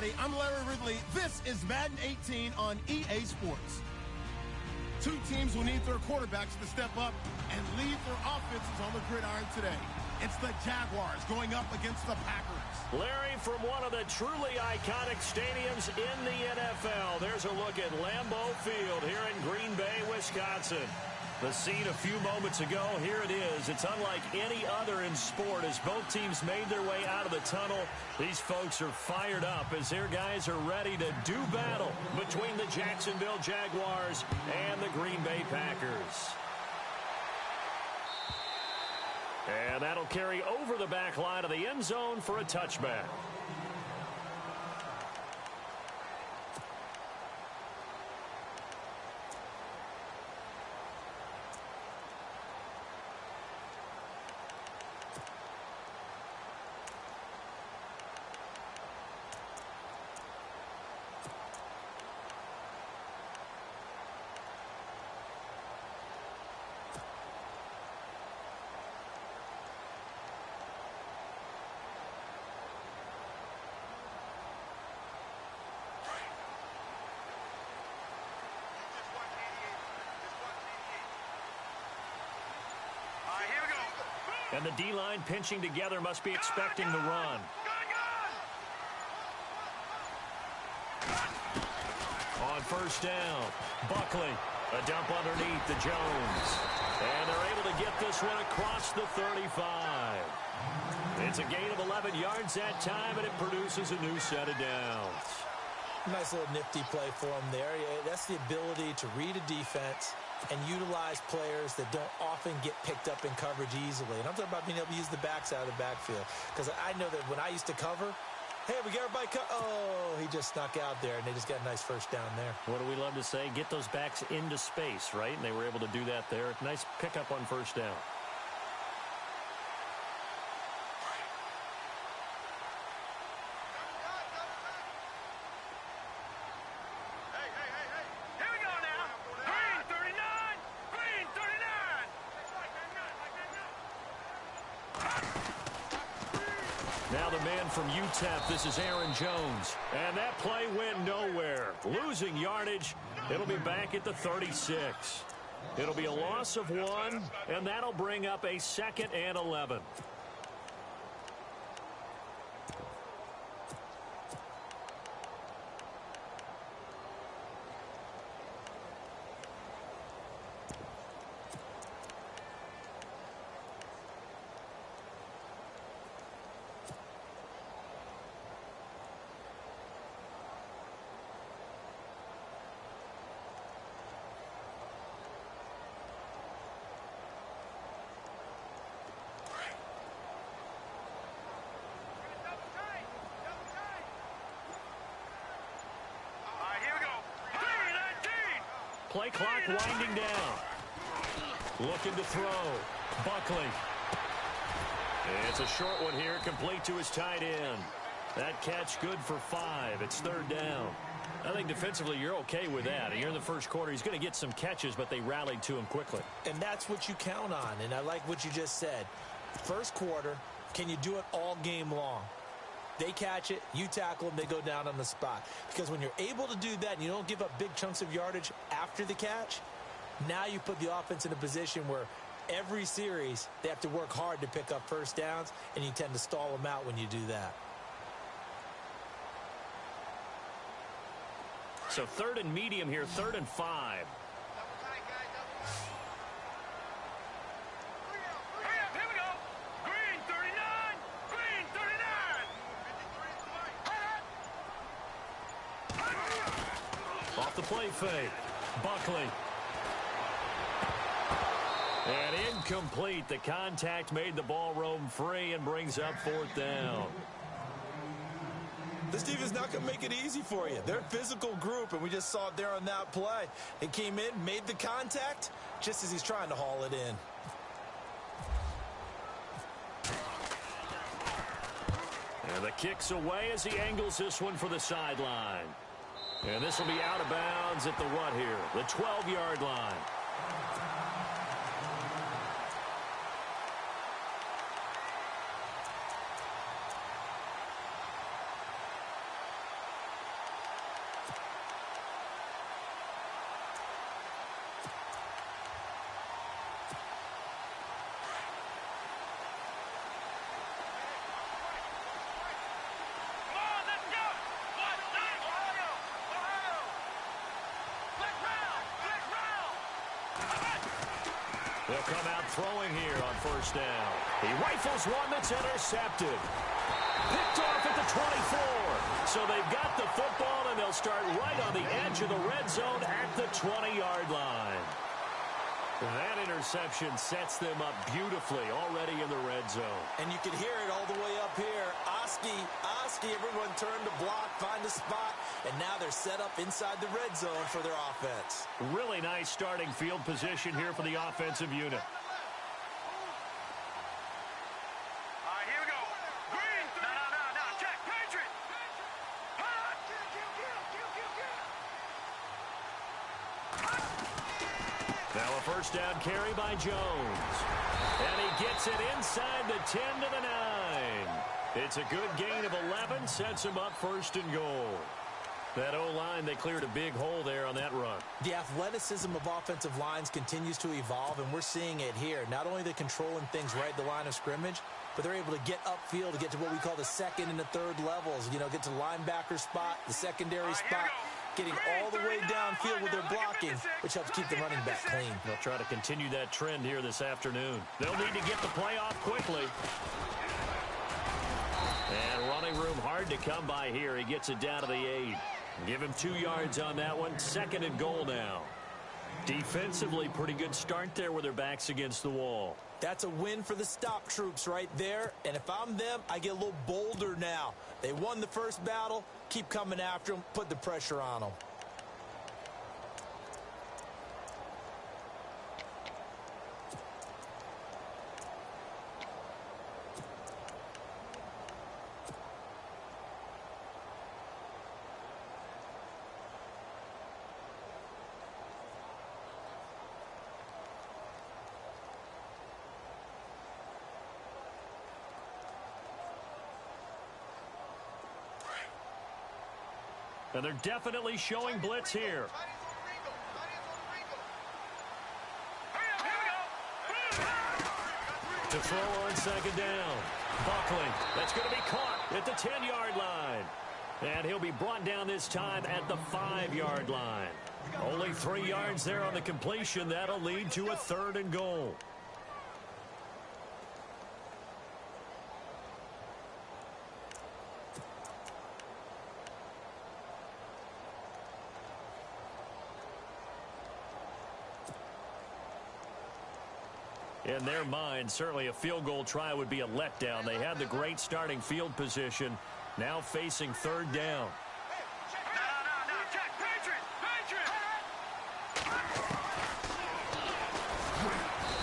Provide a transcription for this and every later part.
everybody. I'm Larry Ridley. This is Madden 18 on EA Sports. Two teams will need their quarterbacks to step up and lead their offenses on the gridiron today. It's the Jaguars going up against the Packers. Larry, from one of the truly iconic stadiums in the NFL, there's a look at Lambeau Field here in Green Bay, Wisconsin. The scene a few moments ago, here it is. It's unlike any other in sport as both teams made their way out of the tunnel. These folks are fired up as their guys are ready to do battle between the Jacksonville Jaguars and the Green Bay Packers. And that'll carry over the back line of the end zone for a touchback. And the D-line pinching together must be expecting the run. On first down, Buckley, a dump underneath to Jones. And they're able to get this one across the 35. It's a gain of 11 yards that time, and it produces a new set of downs. Nice little nifty play for him there. That's the ability to read a defense and utilize players that don't often get picked up in coverage easily. And I'm talking about being able to use the backs out of the backfield. Because I know that when I used to cover, hey, we got everybody oh, he just snuck out there, and they just got a nice first down there. What do we love to say? Get those backs into space, right? And they were able to do that there. Nice pickup on first down. Now the man from UTEP, this is Aaron Jones. And that play went nowhere. Losing yardage. It'll be back at the 36. It'll be a loss of 1, and that'll bring up a 2nd and 11. Play clock winding down. Looking to throw. Buckley. It's a short one here, complete to his tight end. That catch good for 5. It's 3rd down. I think defensively you're okay with that. And you're in the first quarter. He's going to get some catches, but they rallied to him quickly. And that's what you count on. And I like what you just said. First quarter, can you do it all game long? They catch it, you tackle them, they go down on the spot. Because when you're able to do that and you don't give up big chunks of yardage after the catch, now you put the offense in a position where every series they have to work hard to pick up first downs, and you tend to stall them out when you do that. So 3rd and medium here, 3rd and 5. Off the play fake. Buckley. And incomplete. The contact made the ball roam free and brings up 4th down. This defense is not going to make it easy for you. They're a physical group, and we just saw it there on that play. It came in, made the contact, just as he's trying to haul it in. And the kick's away as he angles this one for the sideline. And this will be out of bounds at the what here? The 12-yard line. They'll come out throwing here on first down. He rifles one that's intercepted. Picked off at the 24. So they've got the football, and they'll start right on the edge of the red zone at the 20-yard line. That interception sets them up beautifully already in the red zone. And you can hear it all the way up here. Oski, everyone turned to block, find a spot, and now they're set up inside the red zone for their offense. Really nice starting field position here for the offensive unit. Now a first down carry by Jones. And he gets it inside the 10 to the 9. It's a good gain of 11, sets him up first and goal. That O-line, they cleared a big hole there on that run. The athleticism of offensive lines continues to evolve, and we're seeing it here. Not only are they controlling things right at the line of scrimmage, but they're able to get upfield to get to what we call the second and the third levels. You know, get to the linebacker spot, the secondary spot, getting all the way downfield with their blocking, which helps keep the running back clean. They'll try to continue that trend here this afternoon. They'll need to get the play off quickly. And running room hard to come by here. He gets it down to the 8. Give him 2 yards on that one. Second and goal now. Defensively, pretty good start there with their backs against the wall. That's a win for the stop troops right there. And if I'm them, I get a little bolder now. They won the first battle. Keep coming after them. Put the pressure on them. And they're definitely showing blitz here. To throw on second down. Buckley. That's going to be caught at the 10-yard line. And he'll be brought down this time at the 5-yard line. Only 3 yards there on the completion. That'll lead to a third and goal. In their mind, certainly a field goal try would be a letdown. They had the great starting field position, now facing third down.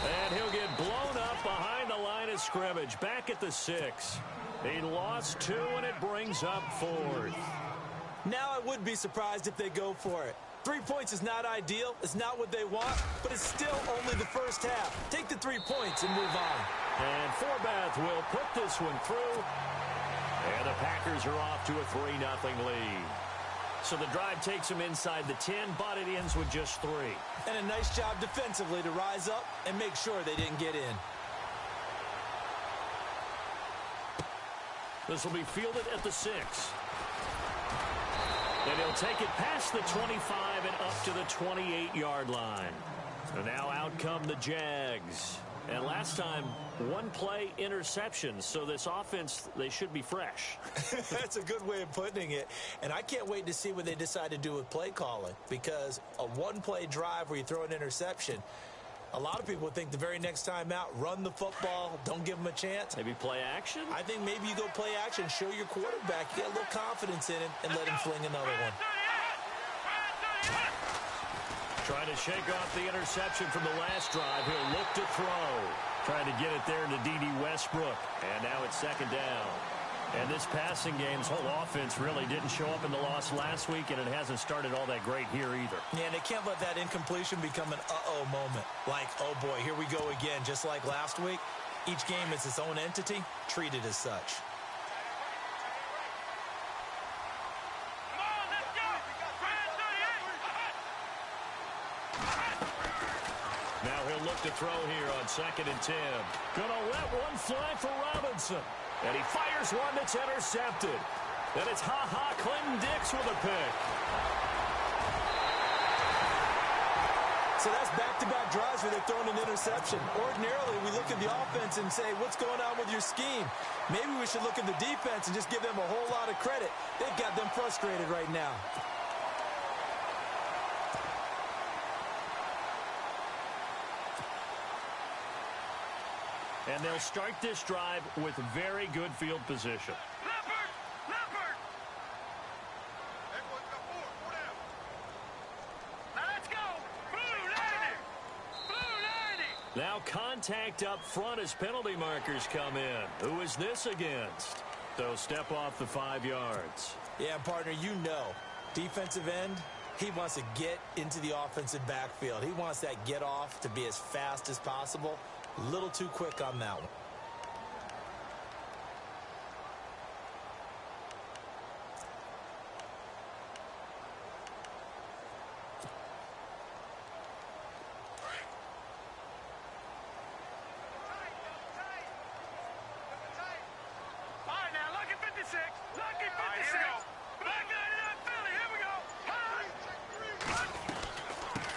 And he'll get blown up behind the line of scrimmage, back at the 6. He lost 2, and it brings up 4th. Now I would be surprised if they go for it. 3 points is not ideal. It's not what they want, but it's still only the first half. Take the 3 points and move on. And Forbath will put this one through. And the Packers are off to a 3-0 lead. So the drive takes them inside the 10, but it ends with just 3. And a nice job defensively to rise up and make sure they didn't get in. This will be fielded at the 6. And he'll take it past the 25 and up to the 28-yard line. And now out come the Jags. And last time, 1-play interceptions. So this offense, they should be fresh. That's a good way of putting it. And I can't wait to see what they decide to do with play calling. Because a 1-play drive where you throw an interception, a lot of people think the very next time out, run the football, don't give them a chance. Maybe play action? I think maybe you go play action, show your quarterback, you get a little confidence in him, and let him fling another one. Trying to shake off the interception from the last drive. He'll look to throw. Trying to get it there to D.D. Westbrook. And now it's second down. And this passing game's whole offense really didn't show up in the loss last week, and it hasn't started all that great here either. Yeah, and they can't let that incompletion become an uh-oh moment. Like, oh boy, here we go again, just like last week. Each game is its own entity, treated as such. Now he'll look to throw here on second and 10. Gonna let one fly for Robinson. And he fires one that's intercepted. And it's Clinton Dix with a pick. So that's back-to-back drives where they're throwing an interception. Ordinarily, we look at the offense and say, what's going on with your scheme? Maybe we should look at the defense and just give them a whole lot of credit. They've got them frustrated right now. And they'll start this drive with very good field position. Now contact up front as penalty markers come in. Who is this against? They'll step off the 5 yards. Yeah, partner, you know, defensive end, he wants to get into the offensive backfield. He wants that get off to be as fast as possible. A little too quick on that one.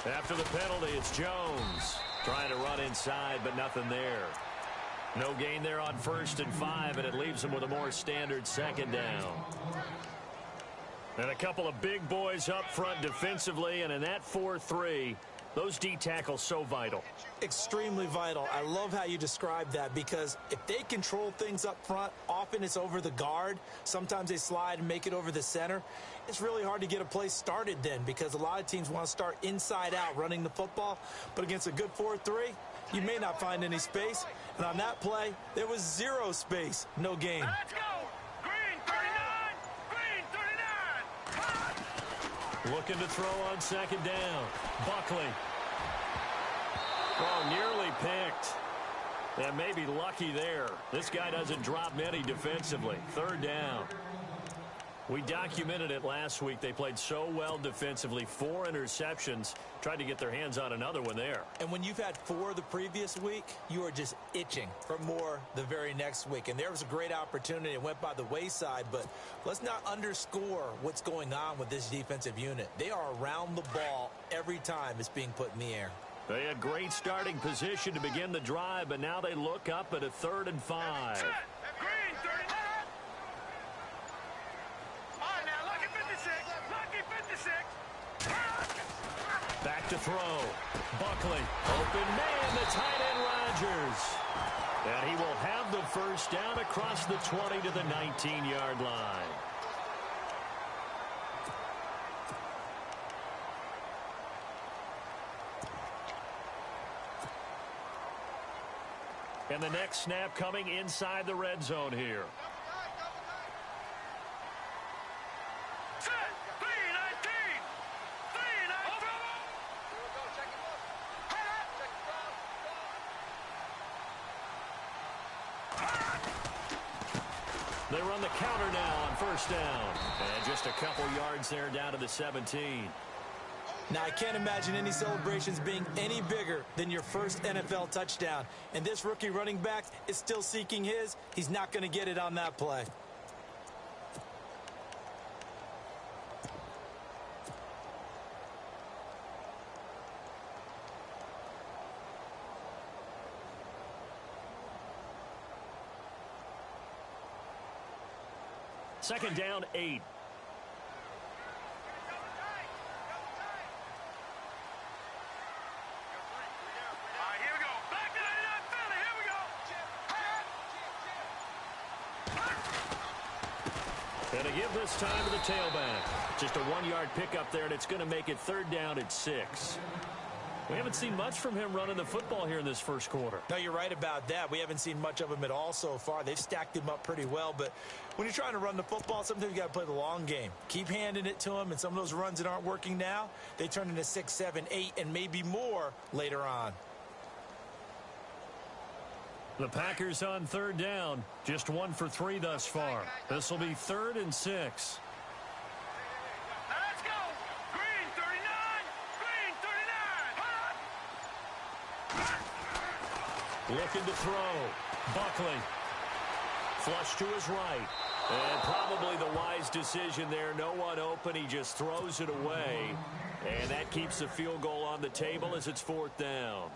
After the penalty, it's Jones trying to run inside, but nothing there. No gain there on 1st and 5, and it leaves him with a more standard 2nd down. And a couple of big boys up front defensively, and in that 4-3, those D tackles so vital. Extremely vital. I love how you describe that, because if they control things up front, often it's over the guard. Sometimes they slide and make it over the center. It's really hard to get a play started then, because a lot of teams want to start inside out running the football. But against a good 4-3, you may not find any space. And on that play, there was 0 space. No gain. Let's go! Green 39! Green 39! Looking to throw on 2nd down. Buckley. Oh, nearly picked. And maybe lucky there. This guy doesn't drop many defensively. 3rd down. We documented it last week. They played so well defensively. 4 interceptions. Tried to get their hands on another one there. And when you've had 4 the previous week, you are just itching for more the very next week. And there was a great opportunity. It went by the wayside. But let's not underscore what's going on with this defensive unit. They are around the ball every time it's being put in the air. They had great starting position to begin the drive, but now they look up at a 3rd and 5. Green 39! All right, now, lucky 56. Lucky 56. Back to throw. Buckley. Open man, the tight end Rodgers. And he will have the 1st down across the 20 to the 19-yard line. And the next snap coming inside the red zone here. Set! 319! 319! They run the counter now on 1st down. And just a couple yards there down to the 17. Now, I can't imagine any celebrations being any bigger than your first NFL touchdown. And this rookie running back is still seeking his. He's not going to get it on that play. Second down, 8. And to give this time to the tailback. Just a 1-yard pickup there, and it's going to make it 3rd down at 6. We haven't seen much from him running the football here in this first quarter. No, you're right about that. We haven't seen much of him at all so far. They've stacked him up pretty well, but when you're trying to run the football, sometimes you got to play the long game. Keep handing it to him, and some of those runs that aren't working now, they turn into 6, 7, 8, and maybe more later on. The Packers on 3rd down. Just 1 for 3 thus far. This will be 3rd and 6. Let's go! Green 39! Green 39! Looking to throw. Buckley. Flush to his right. And probably the wise decision there. No one open. He just throws it away. And that keeps the field goal on the table as it's 4th down.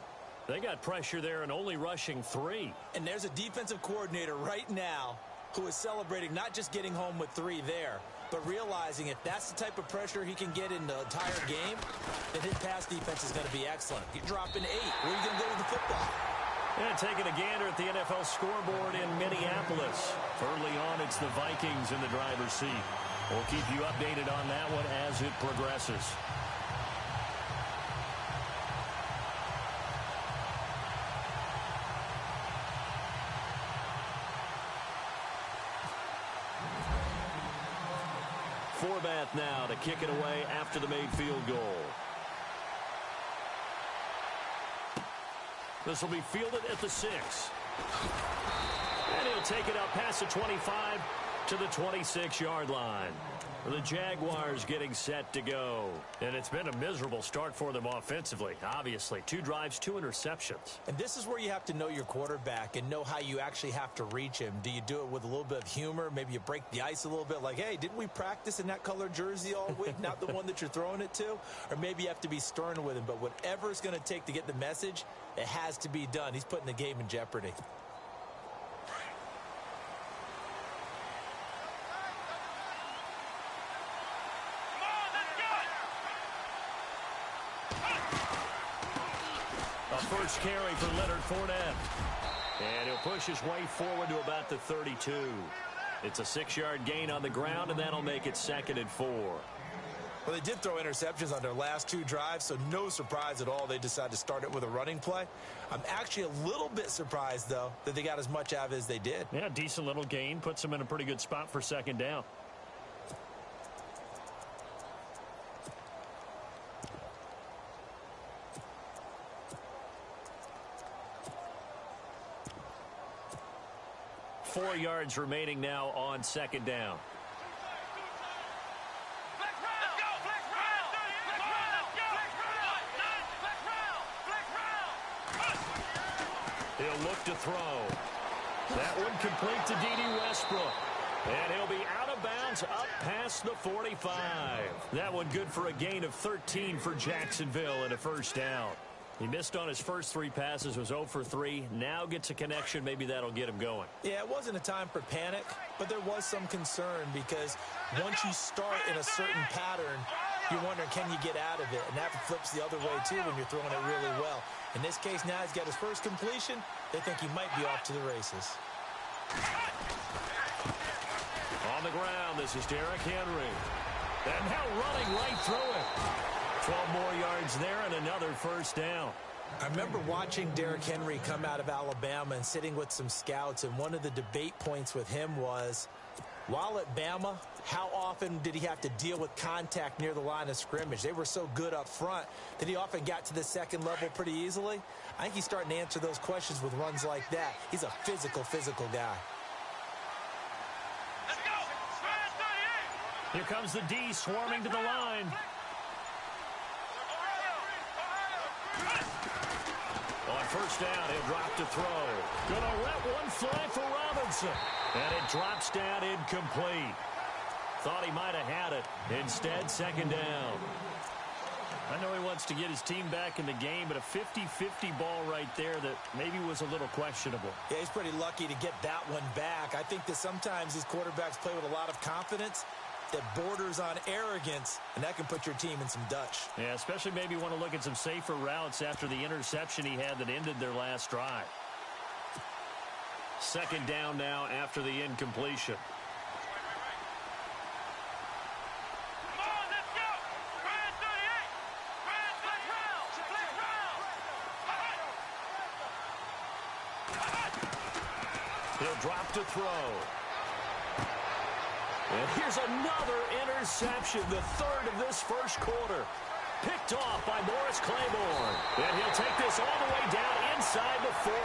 They got pressure there and only rushing 3. And there's a defensive coordinator right now who is celebrating not just getting home with 3 there, but realizing if that's the type of pressure he can get in the entire game, then his pass defense is going to be excellent. You're dropping 8. Where are you going to go with the football? And taking a gander at the NFL scoreboard in Minneapolis. Early on, it's the Vikings in the driver's seat. We'll keep you updated on that one as it progresses. Forbath now to kick it away after the made field goal. This will be fielded at the 6. And he'll take it up past the 25 to the 26-yard line. The Jaguars getting set to go. And it's been a miserable start for them offensively, obviously. 2 drives, 2 interceptions. And this is where you have to know your quarterback and know how you actually have to reach him. Do you do it with a little bit of humor? Maybe you break the ice a little bit like, hey, didn't we practice in that color jersey all week? Not the one that you're throwing it to? Or maybe you have to be stern with him. But whatever it's going to take to get the message, it has to be done. He's putting the game in jeopardy. First carry for Leonard Fournette. And he'll push his way forward to about the 32. It's a 6-yard gain on the ground, and that'll make it 2nd and 4. Well, they did throw interceptions on their last 2 drives, so no surprise at all they decided to start it with a running play. I'm actually a little bit surprised, though, that they got as much out of it as they did. Yeah, decent little gain. Puts them in a pretty good spot for 2nd down. Four yards remaining now on 2nd down. He'll look to throw. That one complete to D.D. Westbrook. And he'll be out of bounds up past the 45. That one good for a gain of 13 for Jacksonville and a 1st down. He missed on his first 3 passes, was 0 for 3. Now gets a connection. Maybe that'll get him going. Yeah, it wasn't a time for panic, but there was some concern because once you start in a certain pattern, you're wondering, can you get out of it? And that flips the other way, too, when you're throwing it really well. In this case, now he's got his first completion. They think he might be off to the races. On the ground, this is Derrick Henry. And now running right through it. 12 more yards there and another 1st down. I remember watching Derrick Henry come out of Alabama and sitting with some scouts, and one of the debate points with him was, while at Bama, how often did he have to deal with contact near the line of scrimmage? They were so good up front that he often got to the 2nd level pretty easily. I think he's starting to answer those questions with runs like that. He's a physical guy. Let's go. Here comes the D swarming to the line. On 1st down, he'll drop to throw. Gonna let one fly for Robinson. And it drops down incomplete. Thought he might have had it. Instead, 2nd down. I know he wants to get his team back in the game, but a 50-50 ball right there that maybe was a little questionable. Yeah, he's pretty lucky to get that one back. I think that sometimes these quarterbacks play with a lot of confidence that borders on arrogance, and that can put your team in some Dutch. Yeah, especially maybe want to look at some safer routes after the interception he had that ended their last drive. 2nd down now after the incompletion. Come on, let's go. Brand 38. Brand flex round. He'll drop to throw. And here's another interception, the 3rd of this 1st quarter. Picked off by Morris Claiborne. And he'll take this all the way down inside the 40.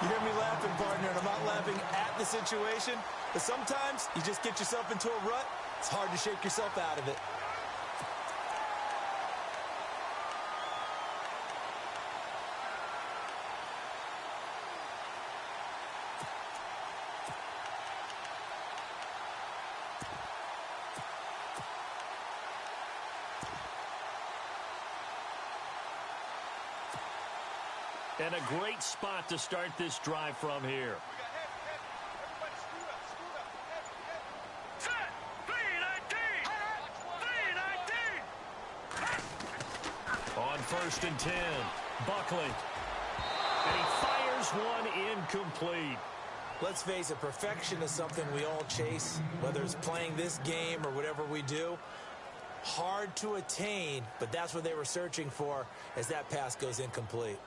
You hear me laughing, partner, and I'm not laughing at the situation, but sometimes you just get yourself into a rut. It's hard to shake yourself out of it. And a great spot to start this drive from here. Set. 319. 319. On 1st and 10, Buckley. And he fires one incomplete. Let's face it, perfection is something we all chase, whether it's playing this game or whatever we do. Hard to attain, but that's what they were searching for as that pass goes incomplete.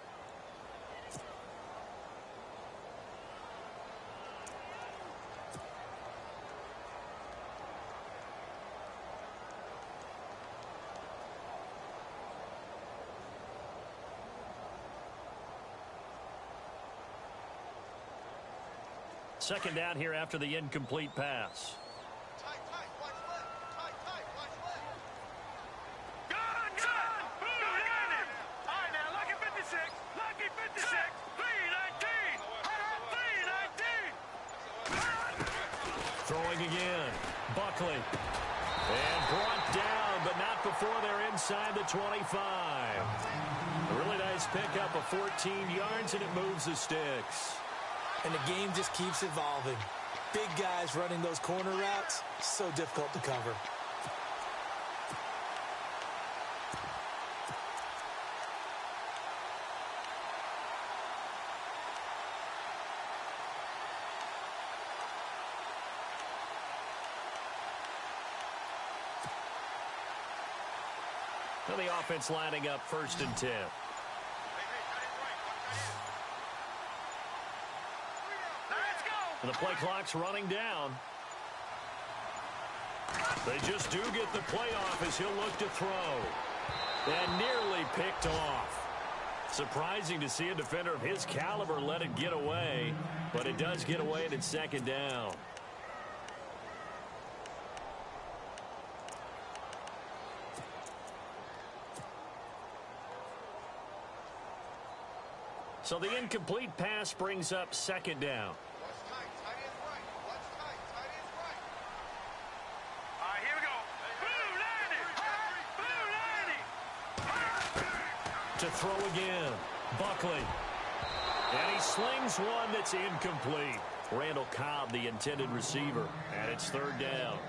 Second down here after the incomplete pass. Tight, watch left. Tight, watch left. Gun! Landed! All right, now, lucky 56. Lucky 56. 319. 319. Throwing again. Buckley. And brought down, but not before they're inside the 25. A really nice pickup of 14 yards, and it moves the sticks. And the game just keeps evolving. Big guys running those corner routes, so difficult to cover. So the offense lining up 1st and 10. And the play clock's running down. They just do get the play off as he'll look to throw. And nearly picked off. Surprising to see a defender of his caliber let it get away. But it does get away and it's 2nd down. So the incomplete pass brings up 2nd down. To throw again, Buckley. And he slings one that's incomplete. Randall Cobb, the intended receiver, and it's 3rd down.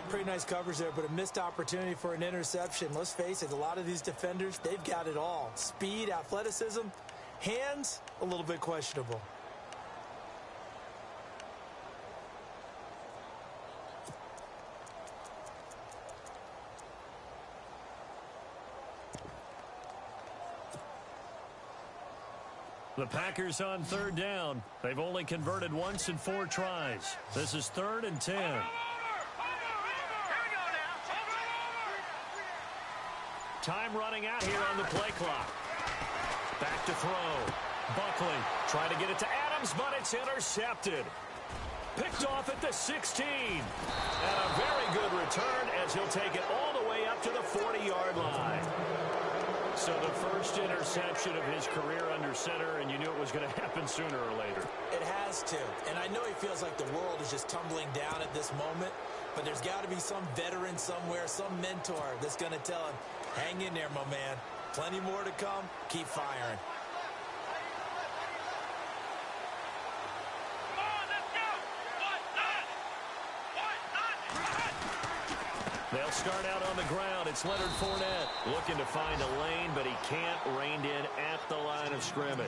Pretty nice coverage there, but a missed opportunity for an interception. Let's face it, a lot of these defenders, they've got it all. Speed, athleticism, hands, a little bit questionable. The Packers on 3rd down. They've only converted once in 4 tries. This is 3rd and 10. Time running out here on the play clock. Back to throw. Buckley trying to get it to Adams, but it's intercepted. Picked off at the 16. And a very good return as he'll take it all the way up to the 40-yard line. So the first interception of his career under center, and you knew it was going to happen sooner or later. It has to. And I know he feels like the world is just tumbling down at this moment, but there's got to be some veteran somewhere, some mentor that's going to tell him, hang in there, my man. Plenty more to come. Keep firing. They'll start out on the ground. It's Leonard Fournette looking to find a lane, but he can't. Reined in at the line of scrimmage.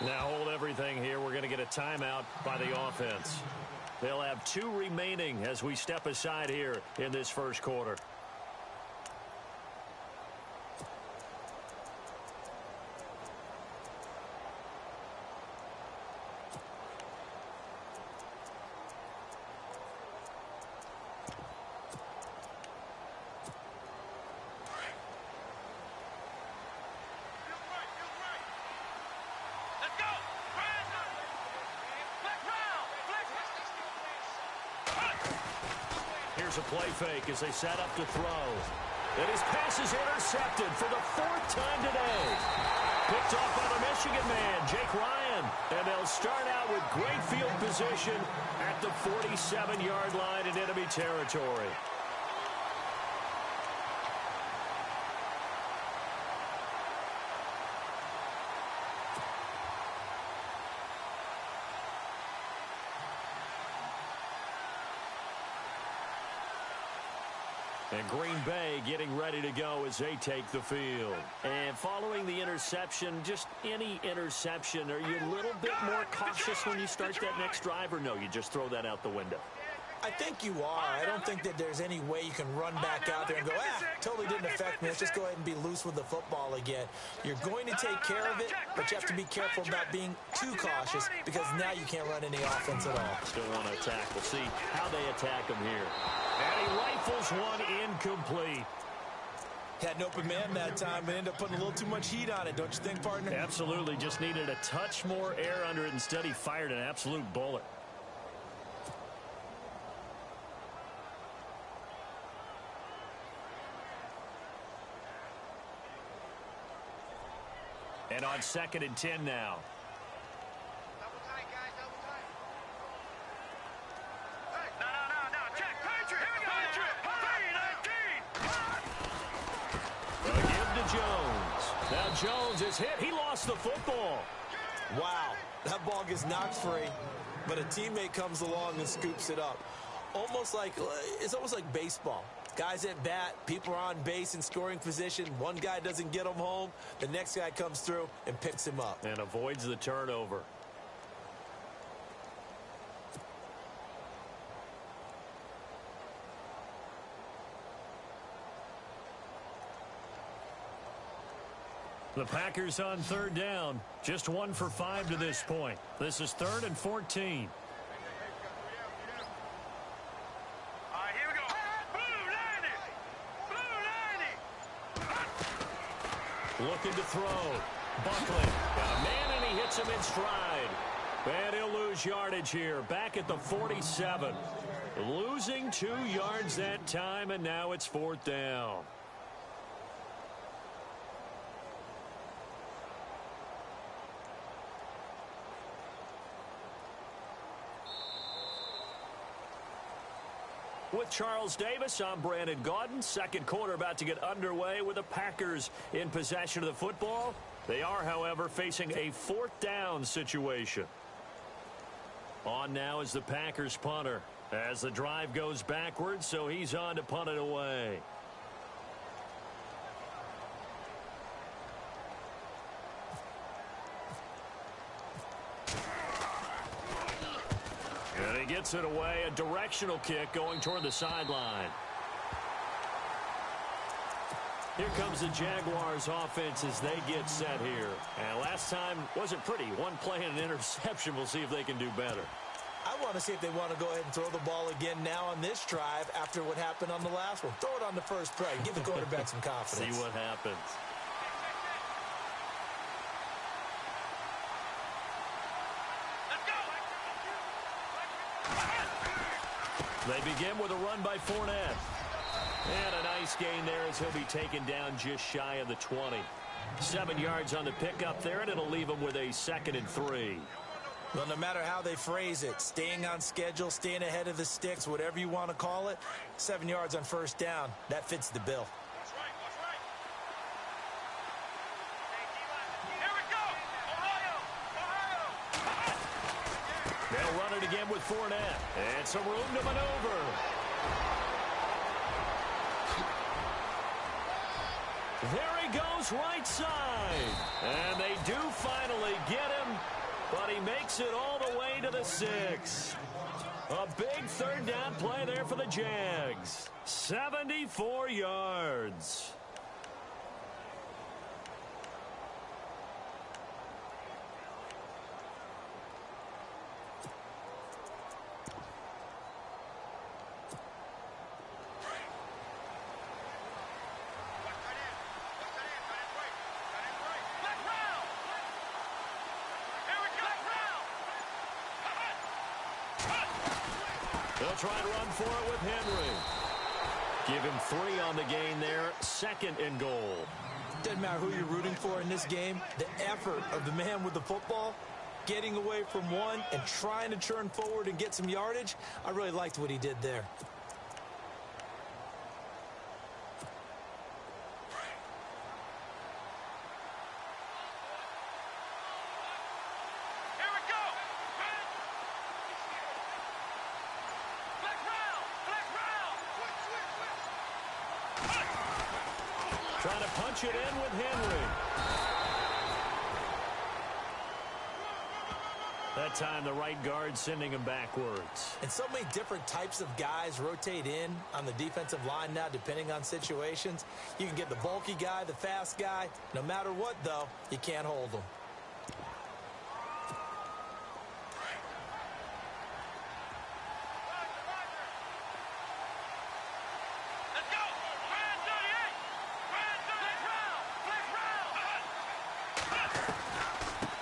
Now hold everything here. We're going to get a timeout by the offense. They'll have 2 remaining as we step aside here in this first quarter. Here's a play fake as they set up to throw. And his pass is intercepted for the 4th time today. Picked off by the Michigan man, Jake Ryan. And they'll start out with great field position at the 47-yard line in enemy territory. And Green Bay getting ready to go as they take the field. And following the interception, just any interception, are you a little bit more cautious when you start that next drive, or no, you just throw that out the window? I think you are. I don't think that there's any way you can run back out there and go, totally didn't affect me. Let's just go ahead and be loose with the football again. You're going to take care of it, but you have to be careful about being too cautious because now you can't run any offense at all. Still want to attack. We'll see how they attack him here. And he rifles one incomplete. Had an open man that time, but ended up putting a little too much heat on it, don't you think, partner? Absolutely. Just needed a touch more air under it. Instead, he fired an absolute bullet. And on 2nd and 10 now. Double tight, guys, double tight. No. Check, Patriot. Here we go. Patriot. Give to Jones. Now Jones is hit. He lost the football. Wow. That ball gets knocked free, but a teammate comes along and scoops it up. It's almost like baseball. Guys at bat, people are on base in scoring position. One guy doesn't get him home. The next guy comes through and picks him up. And avoids the turnover. The Packers on 3rd down. Just 1 for 5 to this point. This is 3rd and 14. Looking to throw. Buckley. Got a man, and he hits him in stride. And he'll lose yardage here. Back at the 47. Losing 2 yards that time, and now it's 4th down. With Charles Davis, I'm Brandon Gaudin. 2nd quarter about to get underway with the Packers in possession of the football. They are, however, facing a 4th down situation. On now is the Packers punter as the drive goes backwards, so he's on to punt it away. And he gets it away, a directional kick going toward the sideline. Here comes the Jaguars offense as they get set here. And last time wasn't pretty. One play and an interception. We'll see if they can do better. I want to see if they want to go ahead and throw the ball again now on this drive after what happened on the last one. Throw it on the first play. Give the quarterback some confidence. See what happens. They begin with a run by Fournette. And a nice gain there as he'll be taken down just shy of the 20. 7 yards on the pickup there, and it'll leave him with a 2nd and 3. Well, no matter how they phrase it, staying on schedule, staying ahead of the sticks, whatever you want to call it, 7 yards on 1st down, that fits the bill. They'll run it again with Fournette. And some room to maneuver. There he goes right side. And they do finally get him, but he makes it all the way to the 6. A big 3rd down play there for the Jags. 74 yards. They'll try to run for it with Henry. Give him 3 on the gain there. 2nd and goal. Doesn't matter who you're rooting for in this game. The effort of the man with the football, getting away from one and trying to turn forward and get some yardage, I really liked what he did there. Trying to punch it in with Henry. That time the right guard sending him backwards. And so many different types of guys rotate in on the defensive line now depending on situations. You can get the bulky guy, the fast guy. No matter what, though, you can't hold them.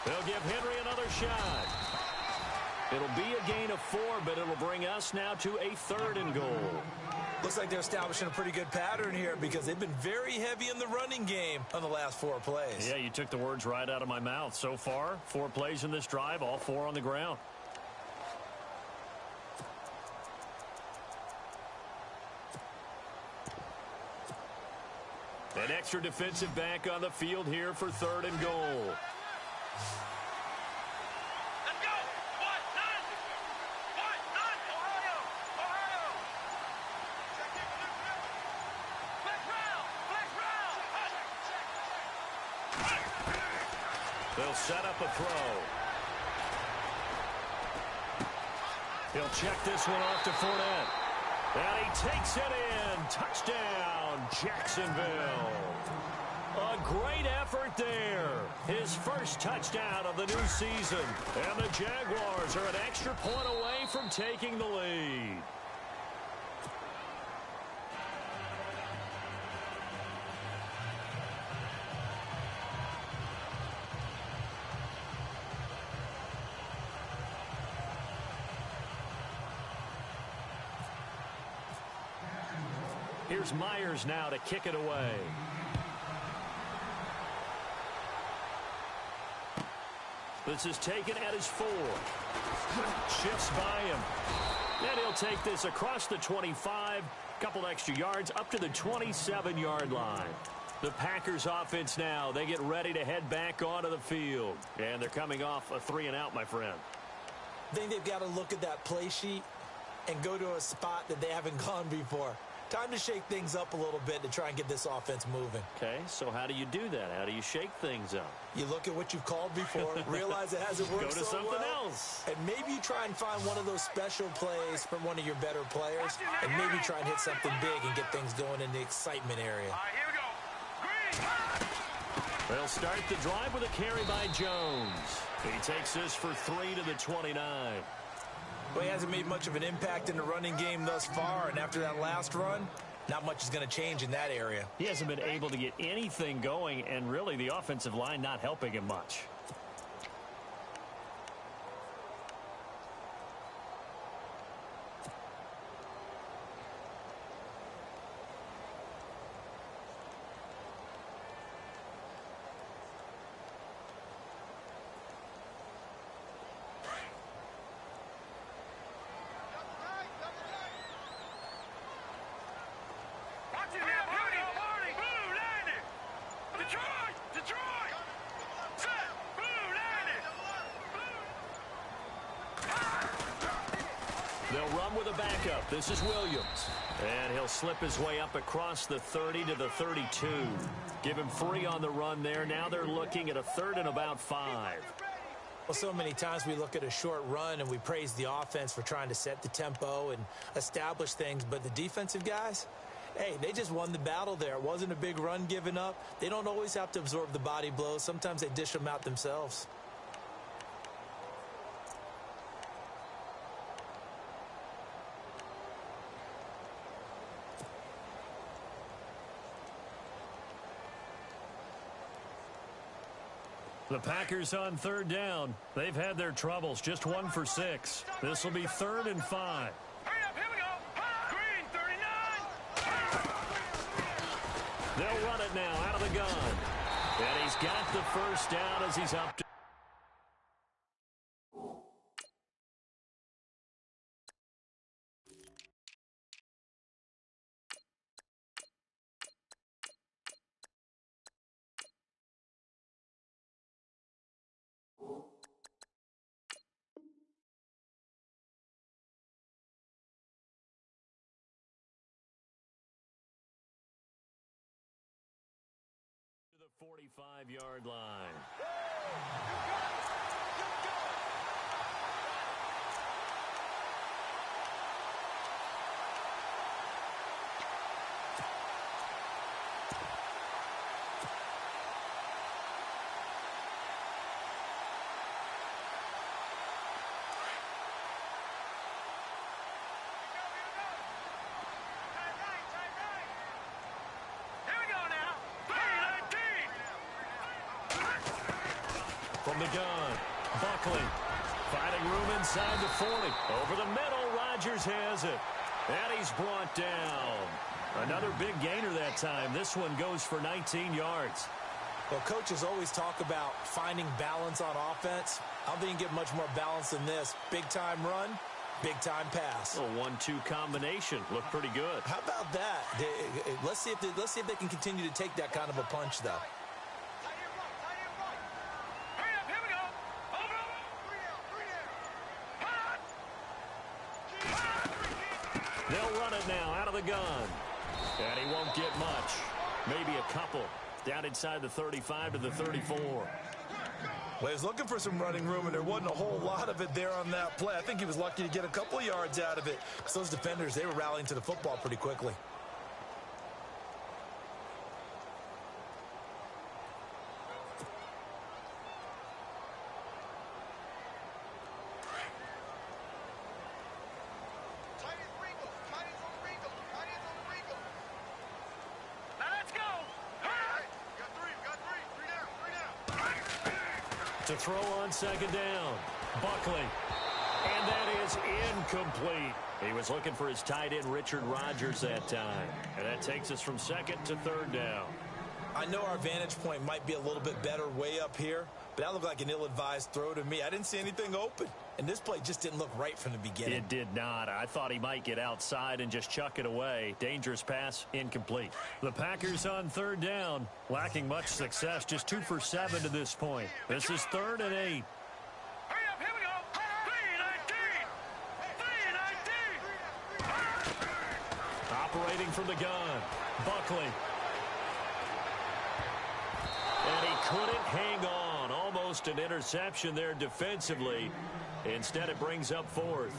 They'll give Henry another shot. It'll be a gain of 4, but it'll bring us now to a 3rd and goal. Looks like they're establishing a pretty good pattern here because they've been very heavy in the running game on the last 4 plays. Yeah, you took the words right out of my mouth. So far, 4 plays in this drive, all 4 on the ground. An extra defensive back on the field here for 3rd and goal. Let's go! What? None! What? None! Ohio! Ohio! Flex round! Flex round! They'll set up a throw. He'll check this one off to Fournette. And he takes it in. Touchdown, Jacksonville. A great effort there. His first touchdown of the new season. And the Jaguars are an extra point away from taking the lead. Here's Myers now to kick it away. This is taken at his 4. Shifts by him. And he'll take this across the 25. Couple extra yards up to the 27-yard line. The Packers offense now. They get ready to head back onto the field. And they're coming off a 3-and-out, my friend. I think they've got to look at that play sheet and go to a spot that they haven't gone before. Time to shake things up a little bit to try and get this offense moving. Okay, so how do you do that? How do you shake things up? You look at what you've called before, realize it hasn't worked Go to so something well, else. and maybe you try and find one of those special plays from one of your better players, and maybe try and hit something big and get things going in the excitement area. All right, here we go. Green! They'll start the drive with a carry by Jones. He takes this for 3 to the 29. Well, he hasn't made much of an impact in the running game thus far, and after that last run, not much is going to change in that area. He hasn't been able to get anything going, and really the offensive line not helping him much. They'll run with a backup. This is Williams. And he'll slip his way up across the 30 to the 32. Give him 3 on the run there. Now they're looking at a 3rd and about 5. Well, so many times we look at a short run and we praise the offense for trying to set the tempo and establish things. But the defensive guys, hey, they just won the battle there. It wasn't a big run given up. They don't always have to absorb the body blows. Sometimes they dish them out themselves. The Packers on 3rd down. They've had their troubles. Just 1 for 6. This will be 3rd and 5. Hurry up, hit They'll run it now out of the gun. And he's got the first down as he's up to. The 45-yard line. From the gun, Buckley, finding room inside the 40. Over the middle, Rodgers has it. And he's brought down. Another big gainer that time. This one goes for 19 yards. Well, coaches always talk about finding balance on offense. I don't think you can get much more balance than this. Big-time run, big-time pass. A 1-2 combination. Looked pretty good. How about that? Let's see if they can continue to take that kind of a punch, though. They'll run it now out of the gun. And he won't get much. Maybe a couple. Down inside the 35 to the 34. Well, he was looking for some running room, and there wasn't a whole lot of it there on that play. I think he was lucky to get a couple of yards out of it, because those defenders, they were rallying to the football pretty quickly. To throw on second down, Buckley. And that is incomplete. He was looking for his tight end, Richard Rodgers, that time. And that takes us from second to third down. I know our vantage point might be a little bit better way up here, but that looked like an ill-advised throw to me. I didn't see anything open, and this play just didn't look right from the beginning. It did not. I thought he might get outside and just chuck it away. Dangerous pass, incomplete. The Packers on third down, lacking much success, just 2 for 7 to this point. This is 3rd and 8. Operating from the gun, Buckley. And he couldn't hang on. Almost an interception there defensively. Instead, it brings up 4th.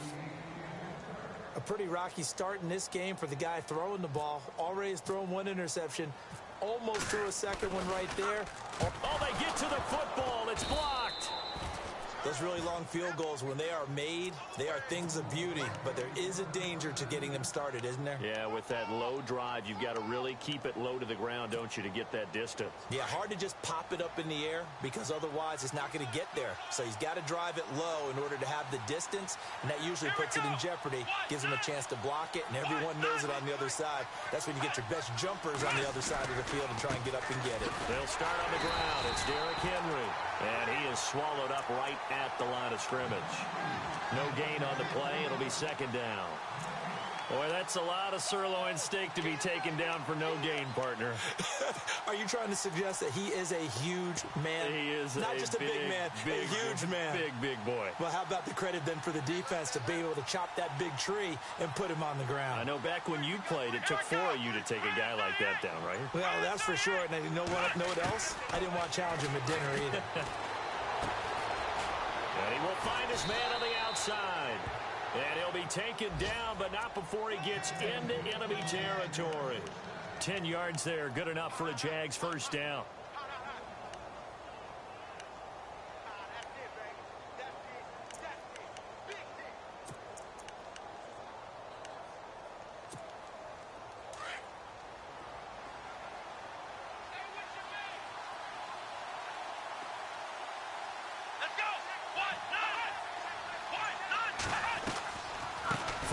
A pretty rocky start in this game for the guy throwing the ball. Already has thrown 1 interception. Almost threw a second one right there. Oh, they get to the football. It's blocked. Those really long field goals, when they are made, they are things of beauty. But there is a danger to getting them started, isn't there? Yeah, with that low drive, you've got to really keep it low to the ground, don't you, to get that distance. Yeah, hard to just pop it up in the air because otherwise it's not going to get there. So he's got to drive it low in order to have the distance, and that usually puts it in jeopardy, gives him a chance to block it, and everyone knows it on the other side. That's when you get your best jumpers on the other side of the field and try and get up and get it. They'll start on the ground. It's Derrick Henry, and he is swallowed up right at the line of scrimmage. No gain on the play. It'll be second down. Boy, that's a lot of sirloin steak to be taken down for no gain, partner. Are you trying to suggest that he is a huge man? He is not just a big man, a huge man. Big boy. Well, how about the credit then for the defense to be able to chop that big tree and put him on the ground? I know back when you played, it took 4 of you to take a guy like that down, right? Well, that's for sure. And you know what else? I didn't want to challenge him at dinner either. And he will find his man on the outside. And he'll be taken down, but not before he gets into enemy territory. 10 yards there, good enough for a Jags first down.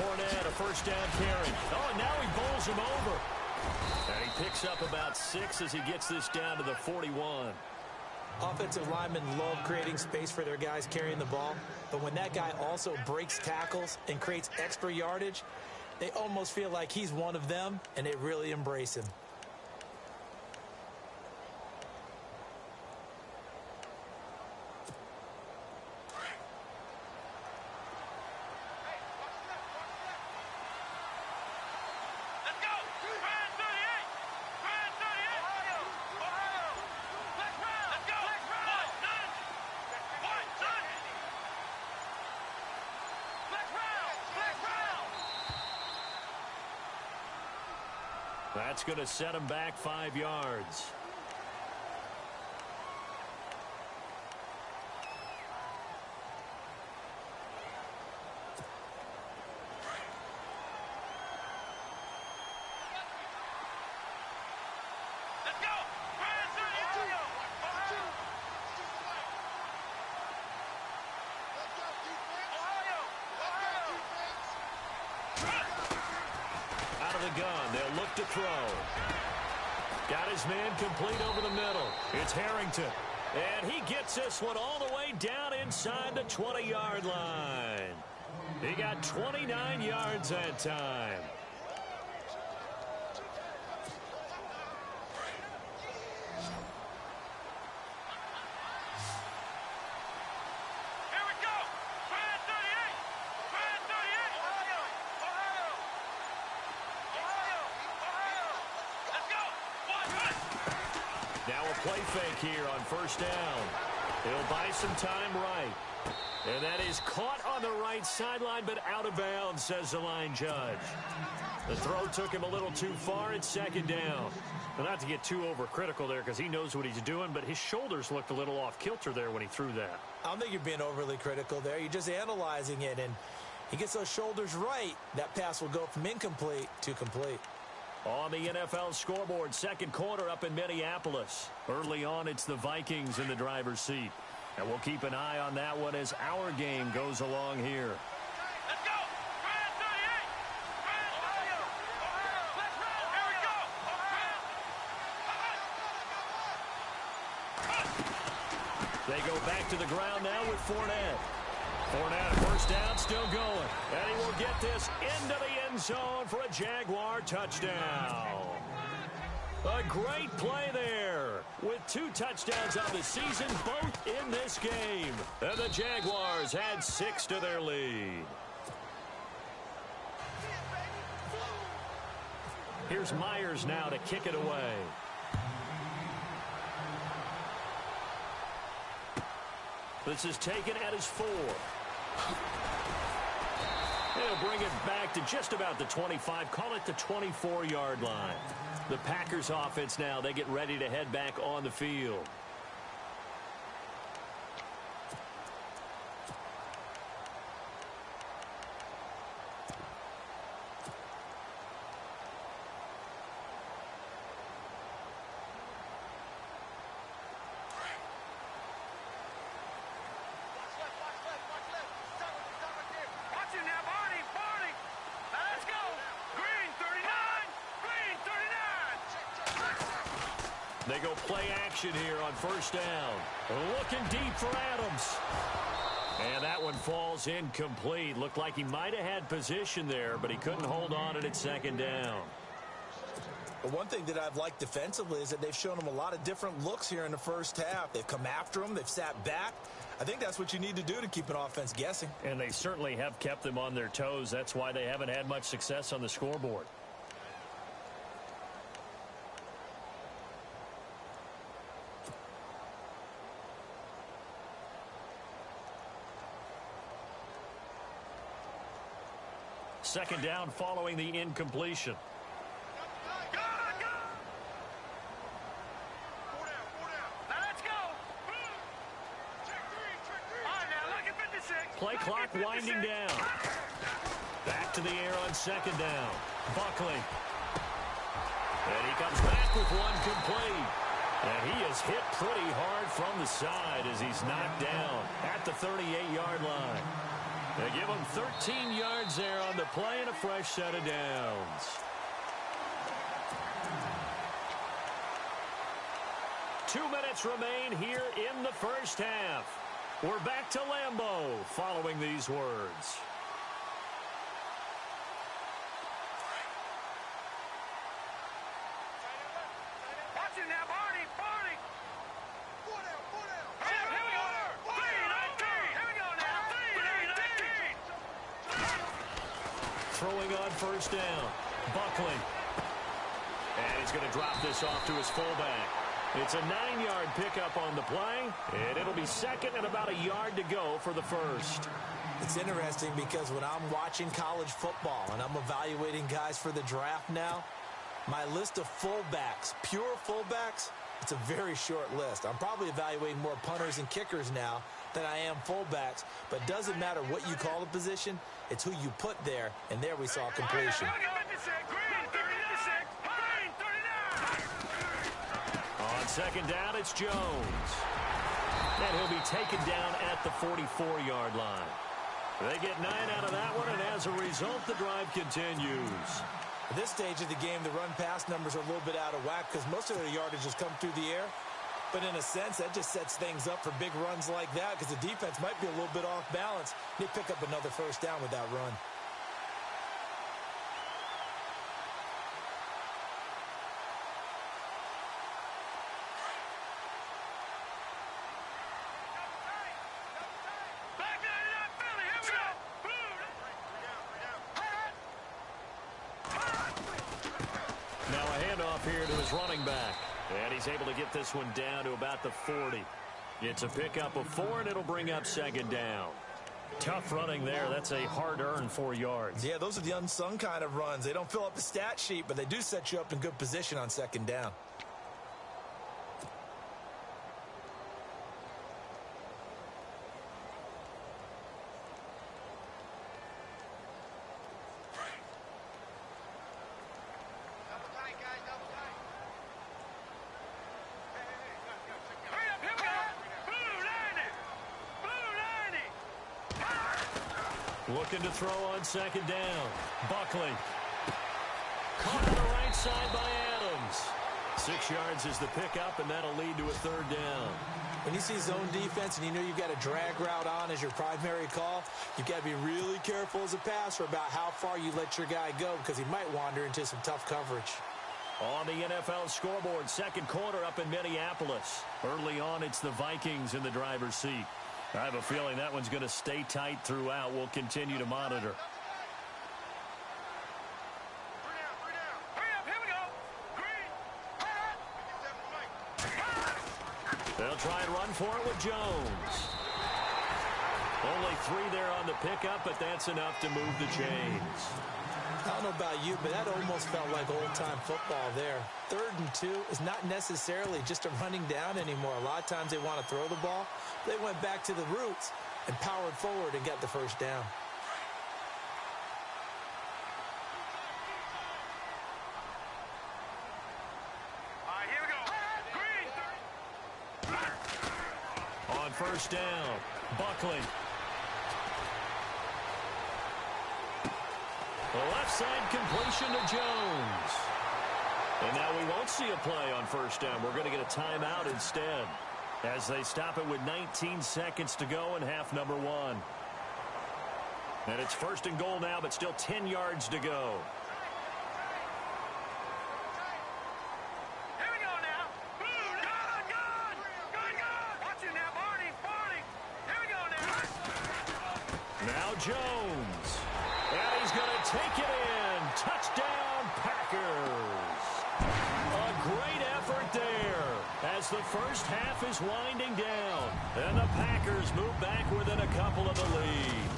Fournette, a first down carry. Oh, and now he bowls him over. And he picks up about 6 as he gets this down to the 41. Offensive linemen love creating space for their guys carrying the ball, but when that guy also breaks tackles and creates extra yardage, they almost feel like he's one of them, and they really embrace him. That's going to set him back 5 yards. Gun. They'll look to throw. Got his man complete over the middle. It's Harrington. And he gets this one all the way down inside the 20-yard line. He got 29 yards that time. Now a play fake here on first down. He'll buy some time right. And that is caught on the right sideline, but out of bounds, says the line judge. The throw took him a little too far. It's second down. Well, not to get too overcritical there because he knows what he's doing, but his shoulders looked a little off kilter there when he threw that. I don't think you're being overly critical there. You're just analyzing it, and he gets those shoulders right. That pass will go from incomplete to complete. On the NFL scoreboard, second quarter up in Minneapolis. Early on, it's the Vikings in the driver's seat. And we'll keep an eye on that one as our game goes along here. Let's go! Brand 38! Brand Ohio! Ohio! Let's roll! Here we go! Ohio! They go back to the ground now with Fournette. Fournette, first down, still going. And he will get this into the end zone for a Jaguar touchdown. A great play there with 2 touchdowns on the season, both in this game. And the Jaguars add 6 to their lead. Here's Myers now to kick it away. This is taken at his 4. They'll bring it back to just about the 25, call it the 24-yard line. The Packers offense now, they get ready to head back on the field. They go play action here on first down. Looking deep for Adams. And that one falls incomplete. Looked like he might have had position there, but he couldn't hold on at second down. But one thing that I've liked defensively is that they've shown him a lot of different looks here in the first half. They've come after him. They've sat back. I think that's what you need to do to keep an offense guessing. And they certainly have kept them on their toes. That's why they haven't had much success on the scoreboard. Second down following the incompletion. Play clock winding down. Back to the air on second down. Buckley. And he comes back with one complete. And he is hit pretty hard from the side as he's knocked down at the 38-yard line. They give him 13 yards there on the play and a fresh set of downs. 2 minutes remain here in the first half. We're back to Lambeau following these words. Watch it now, Barney. Four down. Here we go. 3-19. Here we go now. 3-19. Throwing on first down. Buckley. And he's going to drop this off to his fullback. It's a 9-yard pickup on the play, and it'll be second and about a yard to go for the first. It's interesting because when I'm watching college football and I'm evaluating guys for the draft now, my list of fullbacks, pure fullbacks, it's a very short list. I'm probably evaluating more punters and kickers now than I am fullbacks, but it doesn't matter what you call the position, it's who you put there, and there we saw completion. On second down, it's Jones. And he'll be taken down at the 44-yard line. They get 9 out of that one, and as a result, the drive continues. At this stage of the game, the run-pass numbers are a little bit out of whack because most of their yardage has come through the air. But in a sense, that just sets things up for big runs like that because the defense might be a little bit off balance. They pick up another first down with that run. Now a handoff here to his running back. And he's able to get this one down to about the 40. It's a pickup of 4, and it'll bring up second down. Tough running there. That's a hard-earned 4 yards. Yeah, those are the unsung kind of runs. They don't fill up the stat sheet, but they do set you up in good position on second down. Looking to throw on second down. Buckley. Caught on the right side by Adams. 6 yards is the pickup, and that'll lead to a third down. When you see zone defense and you know you've got a drag route on as your primary call, you've got to be really careful as a passer about how far you let your guy go because he might wander into some tough coverage. On the NFL scoreboard, second quarter up in Minneapolis. Early on, it's the Vikings in the driver's seat. I have a feeling that one's going to stay tight throughout. We'll continue to monitor. They'll try and run for it with Jones. Only 3 there on the pickup, but that's enough to move the chains. I don't know about you, but that almost felt like old-time football there. 3rd and 2 is not necessarily just a running down anymore. A lot of times they want to throw the ball. They went back to the roots and powered forward and got the first down. All right, here we go. On first down, Buckley. The left side completion to Jones. And now we won't see a play on first down. We're going to get a timeout instead as they stop it with 19 seconds to go in half number 1. And it's first and goal now, but still 10 yards to go. Here we go now. Good. Watch it now, Barney. Here we go now. Now Jones. And he's going to take it in. Touchdown, Packers. A great effort there as the first half is winding down. And the Packers move back within a couple of the lead.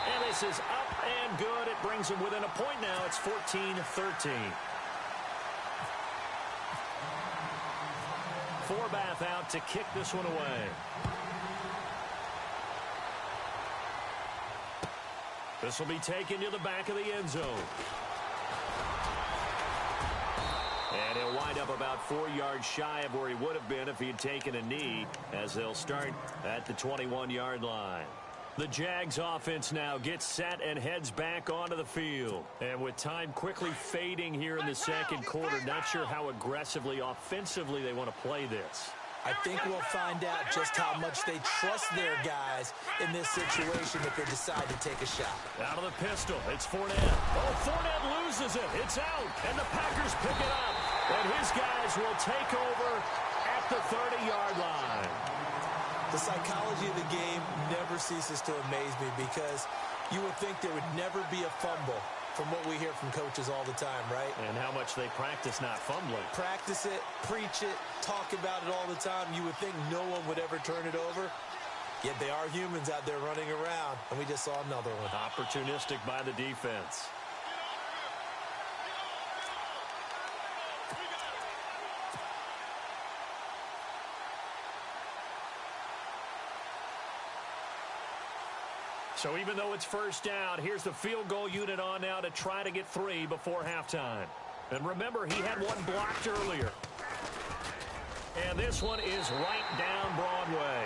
And this is up and good. It brings them within a point now. It's 14-13. Forbath out to kick this one away. This will be taken to the back of the end zone. And he'll wind up about 4 yards shy of where he would have been if he had taken a knee, as they'll start at the 21-yard line. The Jags offense now gets set and heads back onto the field. And with time quickly fading here in the second quarter, not sure how aggressively, offensively they want to play this. I think we'll find out just how much they trust their guys in this situation if they decide to take a shot. Out of the pistol, it's Fournette. Oh, Fournette loses it. It's out, and the Packers pick it up. And his guys will take over at the 30-yard line. The psychology of the game never ceases to amaze me because you would think there would never be a fumble from what we hear from coaches all the time, right? And how much they practice not fumbling. Practice it, preach it, talk about it all the time. You would think no one would ever turn it over. Yet they are humans out there running around, and we just saw another one. Opportunistic by the defense. So even though it's first down, here's the field goal unit on now to try to get 3 before halftime. And remember, he had one blocked earlier. And this one is right down Broadway.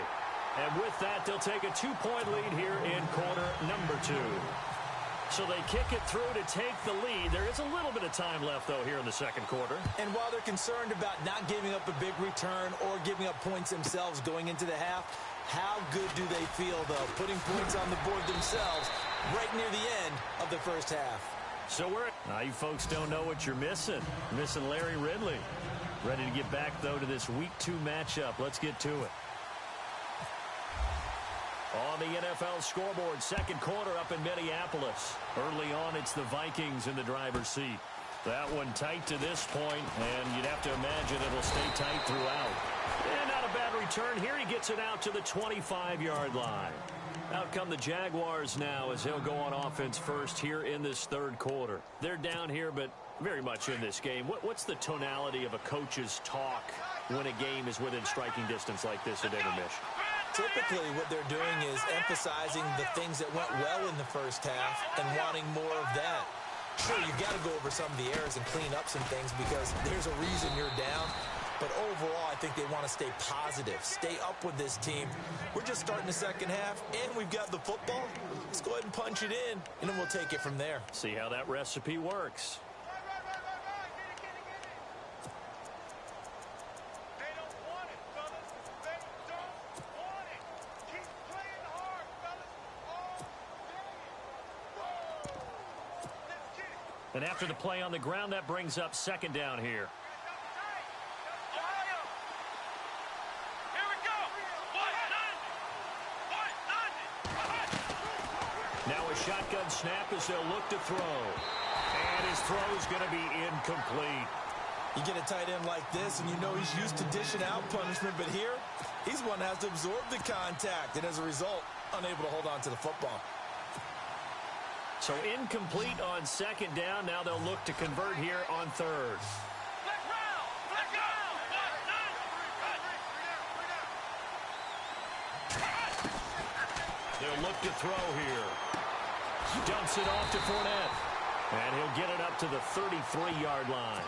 And with that, they'll take a 2-point lead here in quarter number 2. So they kick it through to take the lead. There is a little bit of time left, though, here in the second quarter. And while they're concerned about not giving up a big return or giving up points themselves going into the half, how good do they feel, though, putting points on the board themselves right near the end of the first half? So now you folks don't know what you're missing. You're missing Larry Ridley. Ready to get back, though, to this Week 2 matchup. Let's get to it. On the NFL scoreboard, second quarter up in Minneapolis. Early on, it's the Vikings in the driver's seat. That one tight to this point, and you'd have to imagine it'll stay tight throughout. And not a bad return here. He gets it out to the 25-yard line. Out come the Jaguars now as he'll go on offense first here in this third quarter. They're down here, but very much in this game. What's the tonality of a coach's talk when a game is within striking distance like this at intermission? Typically, what they're doing is emphasizing the things that went well in the first half and wanting more of that. Sure, you've got to go over some of the errors and clean up some things because there's a reason you're down. But overall, I think they want to stay positive, stay up with this team. We're just starting the second half, and we've got the football. Let's go ahead and punch it in, and then we'll take it from there. See how that recipe works. And after the play on the ground, that brings up second down here. Now a shotgun snap as they'll look to throw. And his throw is going to be incomplete. You get a tight end like this, and you know he's used to dishing out punishment, but here, he's one that has to absorb the contact, and as a result, unable to hold on to the football. So incomplete on second down. Now they'll look to convert here on third. They'll look to throw here. Dumps it off to Fournette. And he'll get it up to the 33-yard line.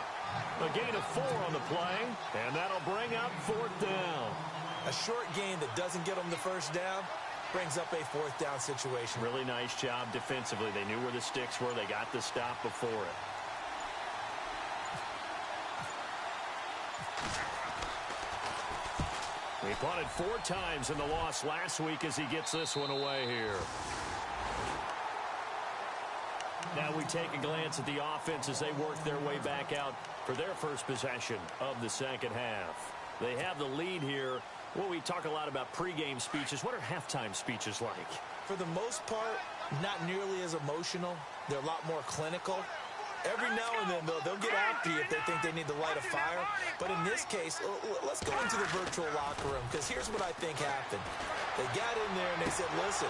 A gain of 4 on the play, and that'll bring up fourth down. A short gain that doesn't get them the first down brings up a fourth down situation. Really nice job defensively. They knew where the sticks were. They got the stop before it. He punted 4 times in the loss last week as he gets this one away here. Now we take a glance at the offense as they work their way back out for their first possession of the second half. They have the lead here. Well, we talk a lot about pregame speeches. What are halftime speeches like? For the most part, not nearly as emotional. They're a lot more clinical. Every now and then, though, they'll get after you if they think they need to light a fire. But in this case, let's go into the virtual locker room, because here's what I think happened. They got in there and they said, listen,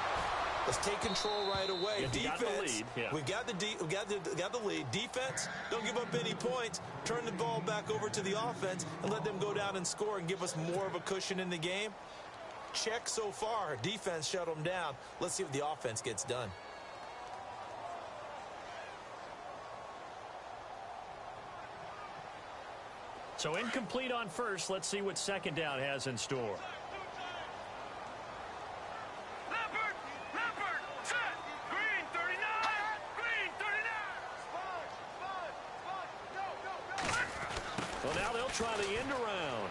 let's take control right away. Defense, we've got the lead. Defense, don't give up any points. Turn the ball back over to the offense and let them go down and score and give us more of a cushion in the game. Check so far. Defense shut them down. Let's see what the offense gets done. So incomplete on first. Let's see what second down has in store. Leopard! Well, now they'll try the end around.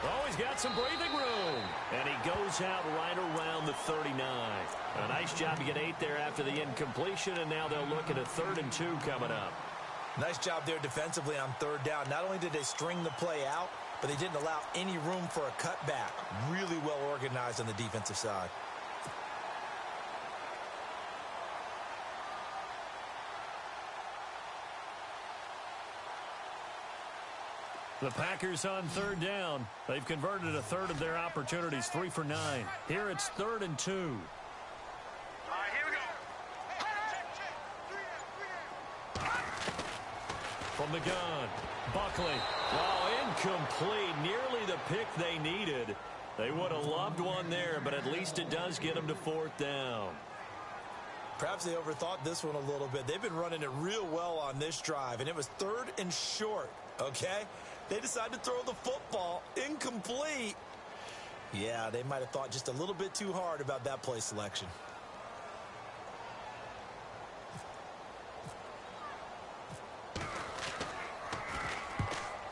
Oh, he's got some breathing room. And he goes out right around the 39. A nice job to get 8 there after the incompletion, and now they'll look at a 3rd and 2 coming up. Nice job there defensively on 3rd down. Not only did they string the play out, but they didn't allow any room for a cutback. Really well organized on the defensive side. The Packers on 3rd down. They've converted a 1/3 of their opportunities, 3 for 9. Here it's 3rd and 2. All right, here we go. From the gun, Buckley. Oh, incomplete. Nearly the pick they needed. They would have loved one there, but at least it does get them to 4th down. Perhaps they overthought this one a little bit. They've been running it real well on this drive, and it was 3rd and short, okay? They decided to throw the football incomplete. Yeah, they might have thought just a little bit too hard about that play selection.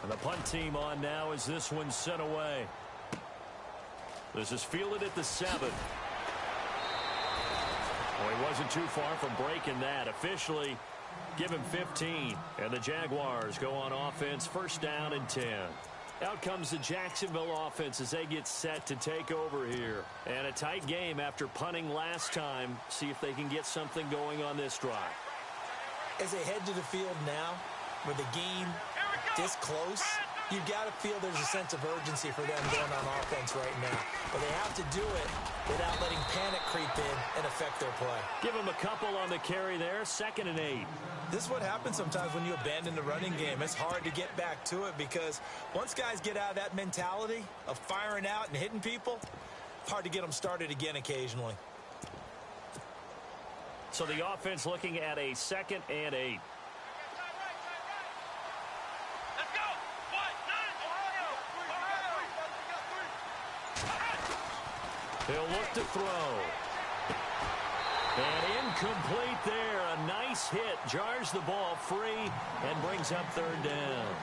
And the punt team on now as this one's sent away. This is fielded at the 7. Well, he wasn't too far from breaking that. Officially, give him 15. And the Jaguars go on offense, 1st down and 10. Out comes the Jacksonville offense as they get set to take over here. And a tight game after punting last time. See if they can get something going on this drive. As they head to the field now, with the game this close, you've got to feel there's a sense of urgency for them going on offense right now. But they have to do it without letting panic creep in and affect their play. Give them a couple on the carry there, 2nd and 8. This is what happens sometimes when you abandon the running game. It's hard to get back to it because once guys get out of that mentality of firing out and hitting people, it's hard to get them started again occasionally. So the offense looking at a 2nd and 8. Let's go. He'll look to throw. And incomplete there. A nice hit. Jars the ball free and brings up 3rd down.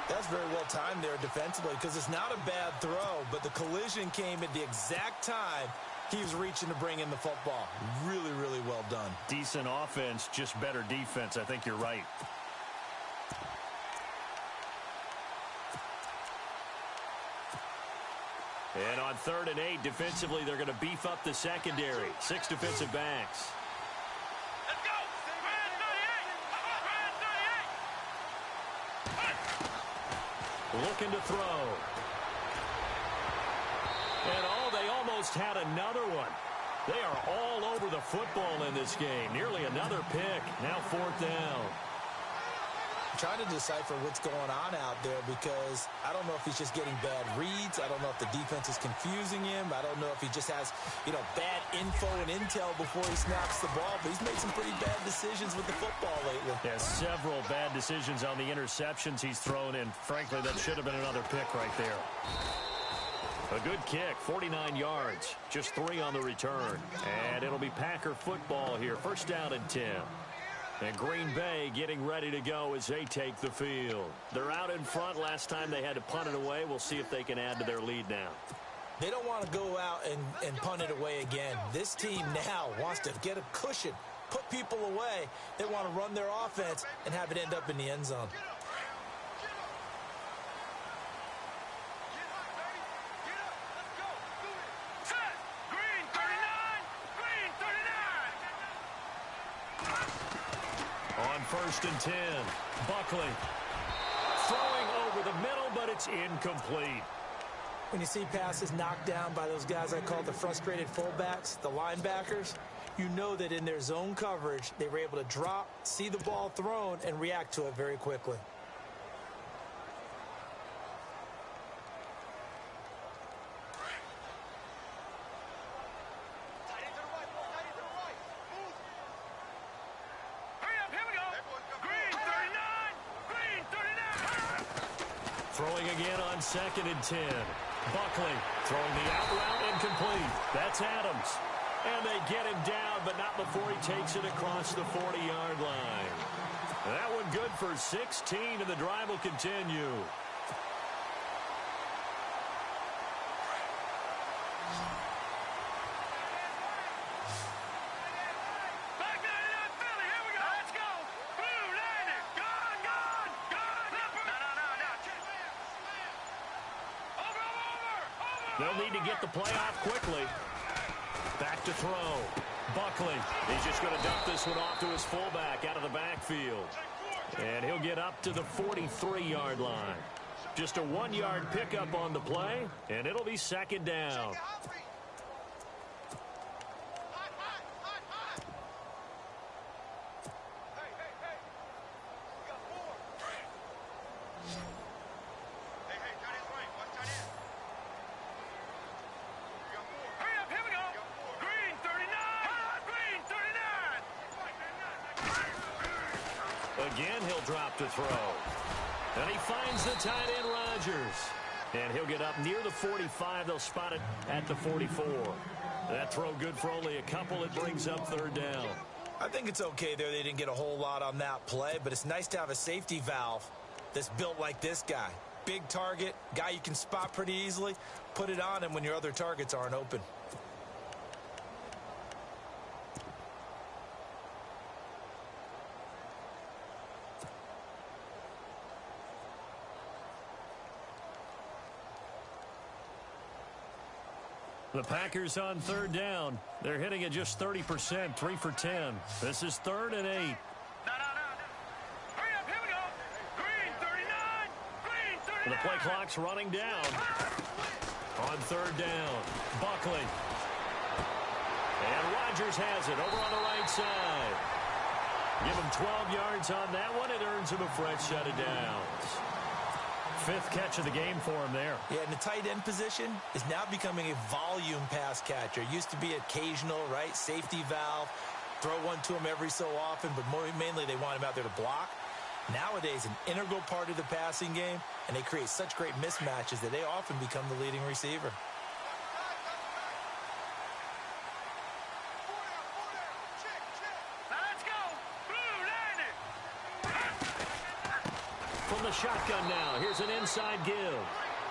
That's very well timed there defensively because it's not a bad throw, but the collision came at the exact time he was reaching to bring in the football. Really, really well done. Decent offense, just better defense. I think you're right. And on 3rd and 8, defensively, they're going to beef up the secondary. 6 defensive backs. Let's go. Red 38. Looking to throw. And oh, they almost had another one. They are all over the football in this game. Nearly another pick. Now 4th down. Trying to decipher what's going on out there because I don't know if he's just getting bad reads. I don't know if the defense is confusing him. I don't know if he just has, bad info and intel before he snaps the ball. But he's made some pretty bad decisions with the football lately. Yeah, several bad decisions on the interceptions he's thrown in. Frankly, that should have been another pick right there. A good kick, 49 yards, just 3 on the return. And it'll be Packer football here, 1st down and 10. And Green Bay getting ready to go as they take the field. They're out in front. Last time they had to punt it away. We'll see if they can add to their lead now. They don't want to go out and punt it away again. This team now wants to get a cushion, put people away. They want to run their offense and have it end up in the end zone. On 1st and 10, Buckley throwing over the middle, but it's incomplete. When you see passes knocked down by those guys I call the frustrated fullbacks, the linebackers, you know that in their zone coverage, they were able to drop, see the ball thrown, and react to it very quickly. Throwing again on 2nd and 10. Buckley throwing the out route incomplete. That's Adams. And they get him down, but not before he takes it across the 40-yard line. That one good for 16, and the drive will continue. They'll need to get the play off quickly. Back to throw. Buckley. He's just going to dump this one off to his fullback out of the backfield. And he'll get up to the 43-yard line. Just a 1-yard pickup on the play, and it'll be second down. Again, he'll drop to throw. And he finds the tight end, Rodgers. And he'll get up near the 45. They'll spot it at the 44. That throw good for only a couple. It brings up third down. I think it's okay there. They didn't get a whole lot on that play, but it's nice to have a safety valve that's built like this guy. Big target, guy you can spot pretty easily. Put it on him when your other targets aren't open. The Packers on third down. They're hitting at just 30%, 3 for 10. This is 3rd and 8. No. Hurry up, here we go. Green 39. Green 39. The play clock's running down. On third down, Buckley. And Rodgers has it over on the right side. Give him 12 yards on that one. It earns him a fresh set of downs. 5th catch of the game for him there. Yeah, and the tight end position is now becoming a volume pass catcher. Used to be occasional, right? Safety valve. Throw one to him every so often, but mainly they want him out there to block. Nowadays, an integral part of the passing game, and they create such great mismatches that they often become the leading receiver. From the shotgun now, here's an inside give.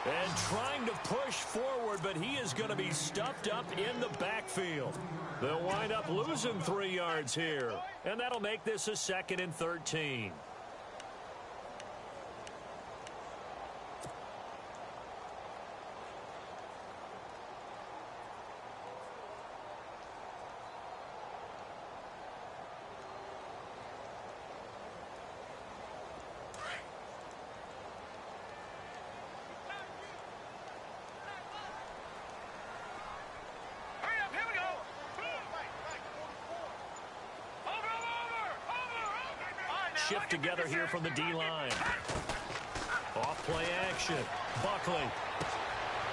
And trying to push forward, but he is going to be stuffed up in the backfield. They'll wind up losing 3 yards here. And that'll make this a 2nd and 13. Shift together here from the D-line. Off-play action. Buckley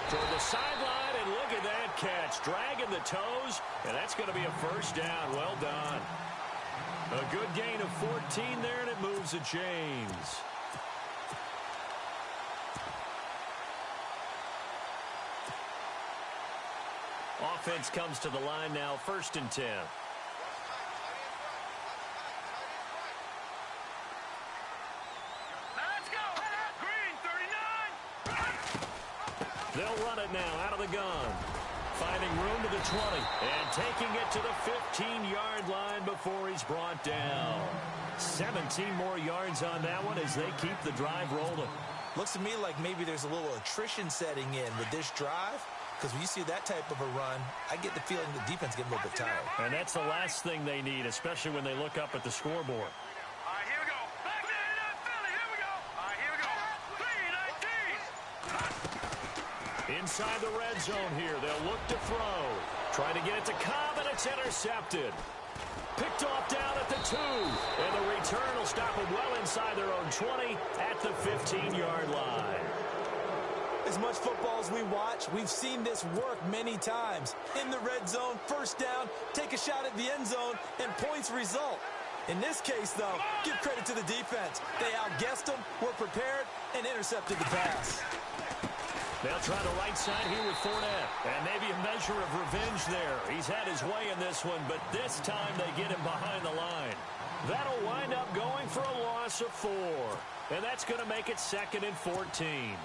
toward the sideline, and look at that catch. Dragging the toes, and that's going to be a first down. Well done. A good gain of 14 there, and it moves the chains. Offense comes to the line now, 1st and 10. They'll run it now out of the gun. Finding room to the 20 and taking it to the 15-yard line before he's brought down. 17 more yards on that one as they keep the drive rolling. Looks to me like maybe there's a little attrition setting in with this drive, because when you see that type of a run, I get the feeling the defense getting a little bit tired. And that's the last thing they need, especially when they look up at the scoreboard. Inside the red zone here. They'll look to throw. Trying to get it to Cobb, and it's intercepted. Picked off down at the 2. And the return will stop them well inside their own 20 at the 15-yard line. As much football as we watch, we've seen this work many times. In the red zone, first down, take a shot at the end zone, and points result. In this case, though, give credit to the defense. They outguessed them, were prepared, and intercepted the pass. They'll try the right side here with Fournette. And maybe a measure of revenge there. He's had his way in this one, but this time they get him behind the line. That'll wind up going for a loss of 4. And that's going to make it 2nd and 14.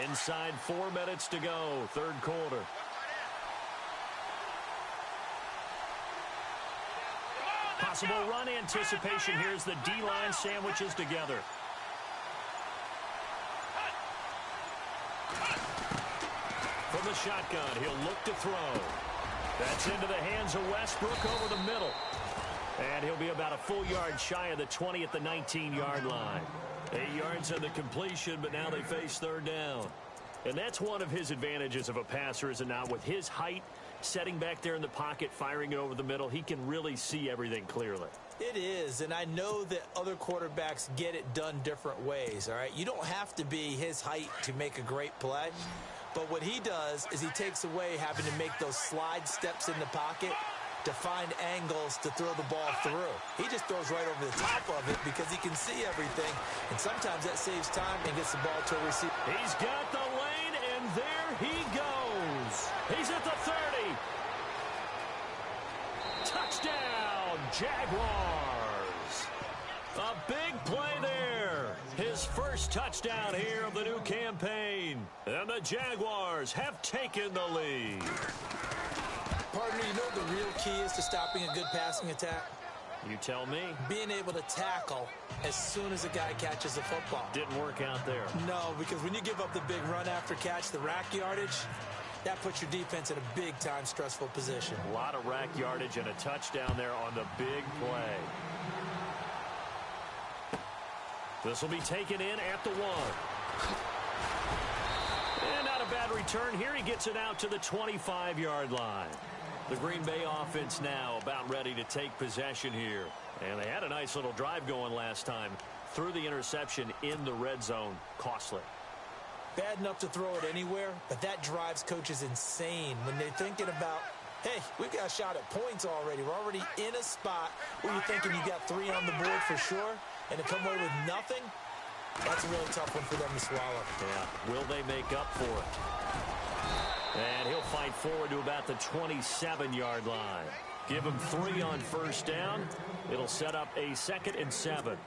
Inside 4 minutes to go, 3rd quarter. Possible run anticipation here as the D-line sandwiches together. From the shotgun, he'll look to throw. That's into the hands of Westbrook over the middle. And he'll be about a full yard shy of the 20 at the 19-yard line. 8 yards on the completion, but now they face 3rd down. And that's one of his advantages of a passer, is it not? With his height, setting back there in the pocket, firing it over the middle, he can really see everything clearly. It is, and I know that other quarterbacks get it done different ways, all right? You don't have to be his height to make a great play, but what he does is he takes away having to make those slide steps in the pocket to find angles to throw the ball through. He just throws right over the top of it because he can see everything, and sometimes that saves time and gets the ball to a receiver. He's got the lane, and there he goes. He's at the 30. Touchdown, Jaguars. A big play there. His first touchdown here of the new campaign. And the Jaguars have taken the lead. Partner, you know what the real key is to stopping a good passing attack? You tell me. Being able to tackle as soon as a guy catches the football. Didn't work out there. No, because when you give up the big run after catch, the rack yardage, that puts your defense in a big-time stressful position. A lot of rack yardage and a touchdown there on the big play. This will be taken in at the 1. And not a bad return here. He gets it out to the 25-yard line. The Green Bay offense now about ready to take possession here. And they had a nice little drive going last time. Threw the interception in the red zone. Costly. Bad enough to throw it anywhere, but that drives coaches insane when they're thinking about, hey, we've got a shot at points already. We're already in a spot where you're thinking you got 3 on the board for sure, and to come away with nothing, that's a really tough one for them to swallow. Yeah, will they make up for it? And he'll fight forward to about the 27-yard line. Give him 3 on first down. It'll set up a 2nd and 7.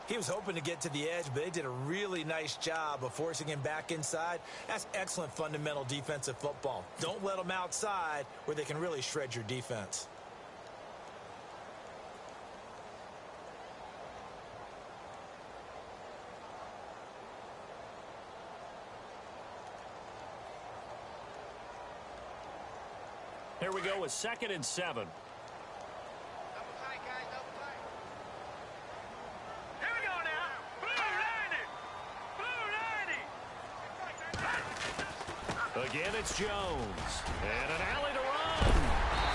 He was hoping to get to the edge, but they did a really nice job of forcing him back inside. That's excellent fundamental defensive football. Don't let them outside where they can really shred your defense. Here we go with 2nd and 7. Double tight, guys, double tight. Here we go now. Blue 90. Again, it's Jones. And an alley to run.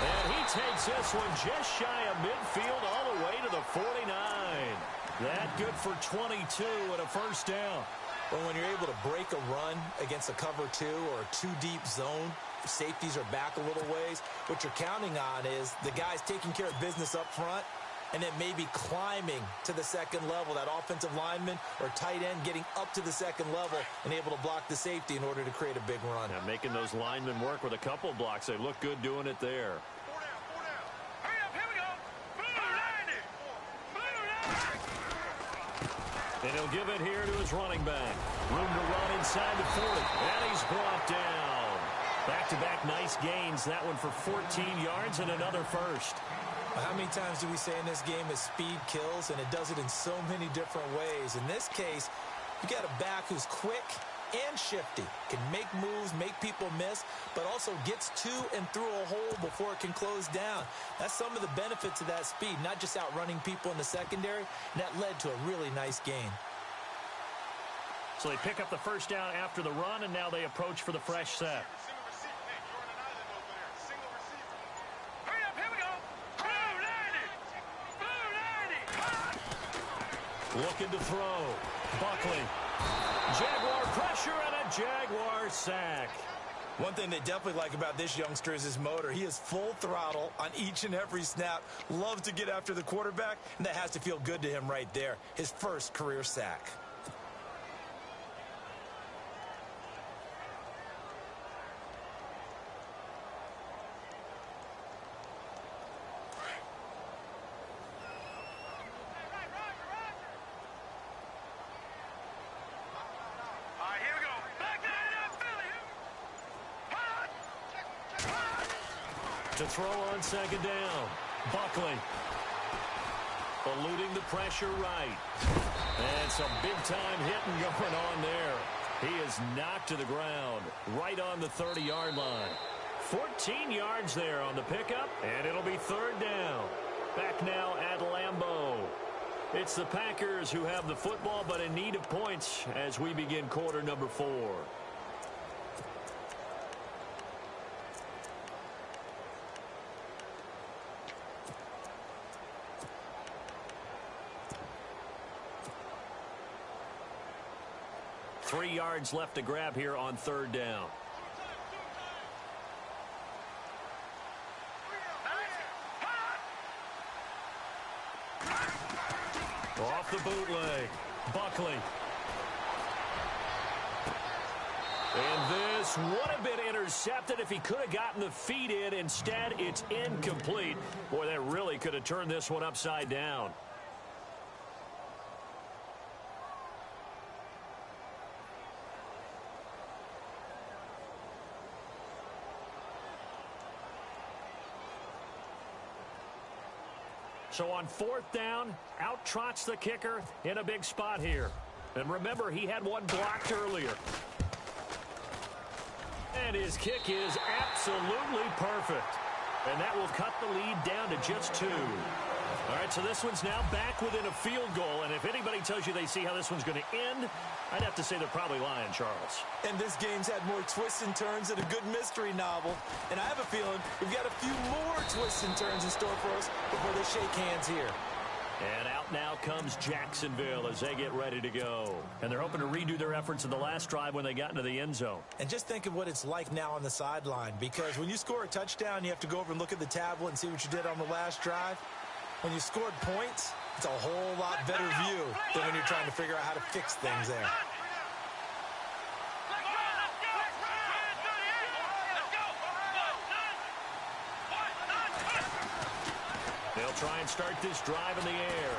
And he takes this one just shy of midfield all the way to the 49. That good for 22 and a first down. Well, when you're able to break a run against a cover 2 or a 2-deep zone, safeties are back a little ways. What you're counting on is the guys taking care of business up front and then maybe climbing to the second level. That offensive lineman or tight end getting up to the second level and able to block the safety in order to create a big run. Now making those linemen work with a couple blocks. They look good doing it there. 4 down, 4 down. Hurry up, here we go. Blue 90. And he'll give it here to his running back. Room to run inside the 40. And he's brought down. Back-to-back nice gains. That one for 14 yards and another first. How many times do we say in this game that speed kills, and it does it in so many different ways? In this case, you got a back who's quick and shifty, can make moves, make people miss, but also gets to and through a hole before it can close down. That's some of the benefits of that speed, not just outrunning people in the secondary. And that led to a really nice gain. So they pick up the first down after the run, and now they approach for the fresh set. Looking to throw. Buckley. Jaguar pressure and a Jaguar sack. One thing they definitely like about this youngster is his motor. He is full throttle on each and every snap, loves to get after the quarterback, and that has to feel good to him right there. His first career sack. To throw on second down. Buckley. Eluding the pressure right. And some big-time hitting going on there. He is knocked to the ground right on the 30-yard line. 14 yards there on the pickup, and it'll be third down. Back now at Lambeau. It's the Packers who have the football, but in need of points as we begin quarter number 4. Three yards left to grab here on third down. Off the bootleg. Buckley. And this would have been intercepted if he could have gotten the feet in. Instead, it's incomplete. Boy, that really could have turned this one upside down. So on fourth down, out trots the kicker in a big spot here. And remember, he had one blocked earlier. And his kick is absolutely perfect. And that will cut the lead down to just 2. All right, so this one's now back within a field goal. And if anybody tells you they see how this one's going to end, I'd have to say they're probably lying, Charles. And this game's had more twists and turns than a good mystery novel. And I have a feeling we've got a few more twists and turns in store for us before they shake hands here. And out now comes Jacksonville as they get ready to go. And they're hoping to redo their efforts in the last drive when they got into the end zone. And just think of what it's like now on the sideline, because when you score a touchdown, you have to go over and look at the tablet and see what you did on the last drive. When you scored points, it's a whole lot better view than when you're trying to figure out how to fix things there. They'll try and start this drive in the air.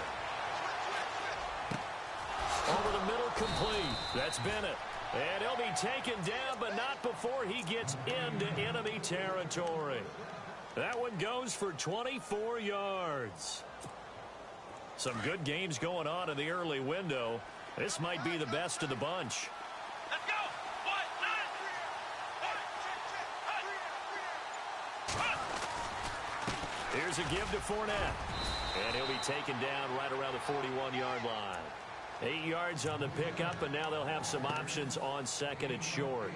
Over the middle, complete. That's Bennett. And he'll be taken down, but not before he gets into enemy territory. That one goes for 24 yards. Some good games going on in the early window. This might be the best of the bunch. Let's go. Here's a give to Fournette. And he'll be taken down right around the 41-yard line. 8 yards on the pickup, and now they'll have some options on second and short.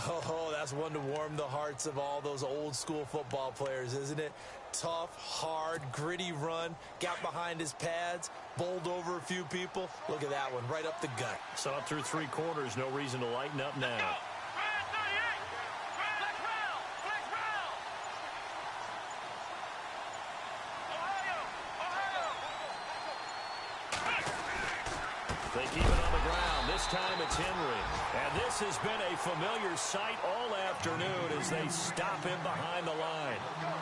Oh, that's one to warm the hearts of all those old-school football players, isn't it? Tough, hard, gritty run, got behind his pads, bowled over a few people. Look at that one, right up the gut. So up through 3 quarters, no reason to lighten up now. They keep it on the ground. This time it's Henry. And this has been a familiar sight all afternoon as they stop him behind the line.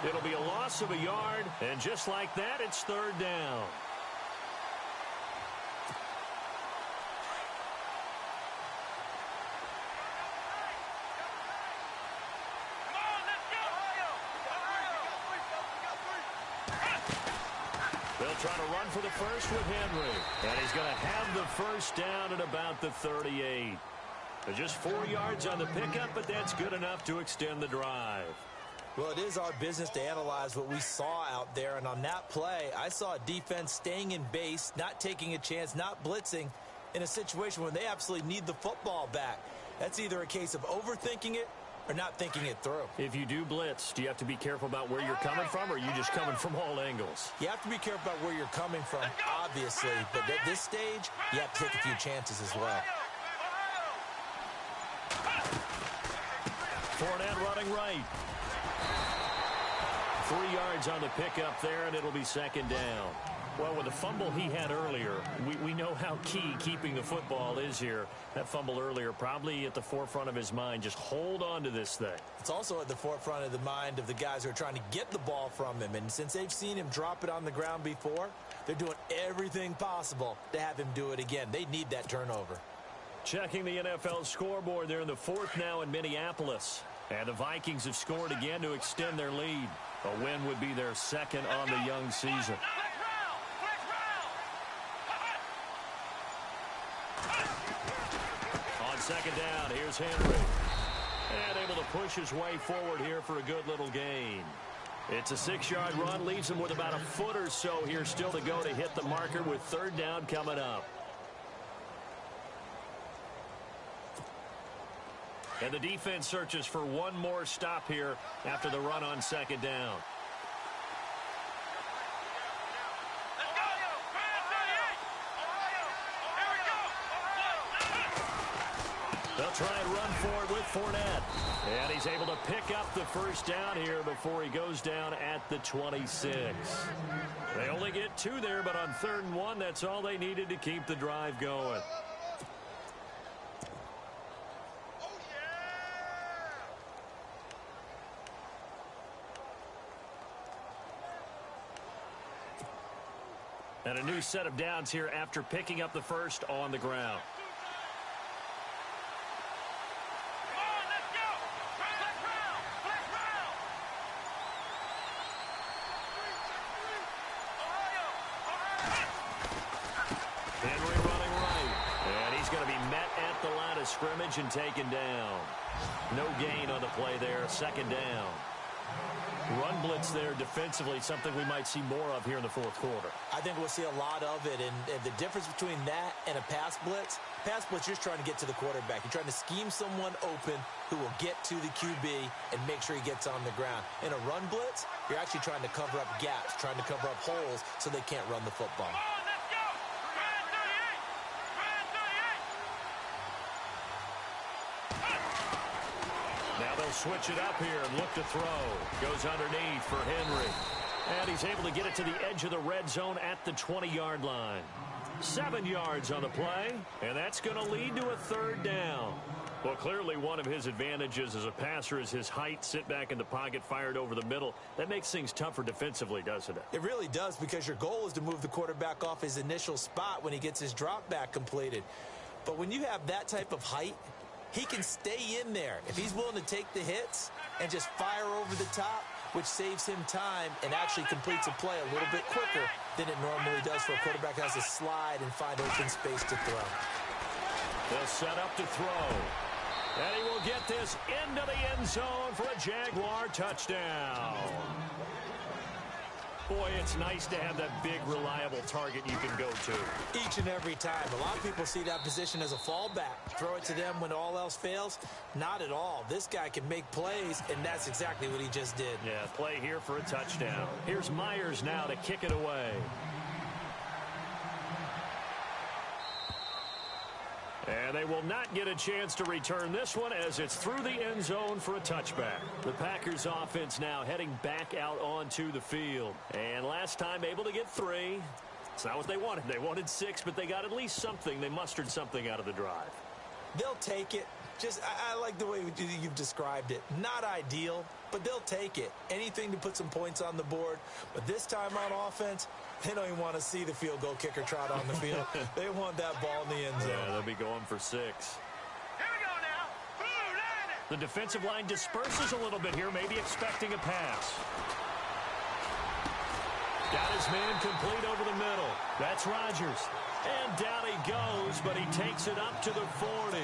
It'll be a loss of a yard, and just like that, it's third down. They'll try to run for the first with Henry. And he's going to have the first down at about the 38. Just 4 yards on the pickup, but that's good enough to extend the drive. Well, it is our business to analyze what we saw out there. And on that play, I saw a defense staying in base, not taking a chance, not blitzing in a situation where they absolutely need the football back. That's either a case of overthinking it or not thinking it through. If you do blitz, do you have to be careful about where you're coming from, or are you just coming from all angles? You have to be careful about where you're coming from, obviously. But at this stage, you have to take a few chances as well. Fournette running right. 3 yards on the pickup there, and it'll be second down. Well, with the fumble he had earlier, we know how key keeping the football is here. That fumble earlier probably at the forefront of his mind. Just hold on to this thing. It's also at the forefront of the mind of the guys who are trying to get the ball from him. And since they've seen him drop it on the ground before, they're doing everything possible to have him do it again. They need that turnover. Checking the NFL scoreboard, they're in the 4th now in Minneapolis. And the Vikings have scored again to extend their lead. A win would be their second on the young season. On second down, here's Henry. And able to push his way forward here for a good little gain. It's a 6-yard run, leaves him with about a foot or so here still to go to hit the marker with 3rd down coming up. And the defense searches for one more stop here after the run on second down. They'll try and run for it with Fournette. And he's able to pick up the first down here before he goes down at the 26. They only get 2 there, but on 3rd and 1, that's all they needed to keep the drive going. And a new set of downs here after picking up the first on the ground. Henry running right. And he's going to be met at the line of scrimmage and taken down. No gain on the play there. Second down. Run blitz there defensively, something we might see more of here in the 4th quarter. I think we'll see a lot of it, and the difference between that and a pass blitz, you're just trying to get to the quarterback. You're trying to scheme someone open who will get to the QB and make sure he gets on the ground. In a run blitz, you're actually trying to cover up gaps, trying to cover up holes so they can't run the football. Now they'll switch it up here and look to throw. Goes underneath for Henry. And he's able to get it to the edge of the red zone at the 20-yard line. 7 yards on the play, and that's going to lead to a 3rd down. Well, clearly one of his advantages as a passer is his height. Sit back in the pocket, fired over the middle. That makes things tougher defensively, doesn't it? It really does, because your goal is to move the quarterback off his initial spot when he gets his drop back completed. But when you have that type of height, he can stay in there if he's willing to take the hits and just fire over the top, which saves him time and actually completes a play a little bit quicker than it normally does for a quarterback that has to slide and find open space to throw. They'll set up to throw. And he will get this into the end zone for a Jaguar touchdown. Boy, it's nice to have that big, reliable target you can go to. Each and every time. A lot of people see that position as a fallback. Throw it to them when all else fails. Not at all. This guy can make plays, and that's exactly what he just did. Yeah, play here for a touchdown. Here's Myers now to kick it away. And they will not get a chance to return this one as it's through the end zone for a touchback. The Packers offense now heading back out onto the field. And last time able to get 3. It's not what they wanted. They wanted 6, but they got at least something. They mustered something out of the drive. They'll take it. I like the way you've described it. Not ideal, but they'll take it. Anything to put some points on the board. But this time on offense, they don't even want to see the field goal kicker trot on the field. They want that ball in the end zone. Yeah, they'll be going for 6. Here we go now. The defensive line disperses a little bit here, maybe expecting a pass. Got his man complete over the middle. That's Rodgers. And down he goes, but he takes it up to the 40.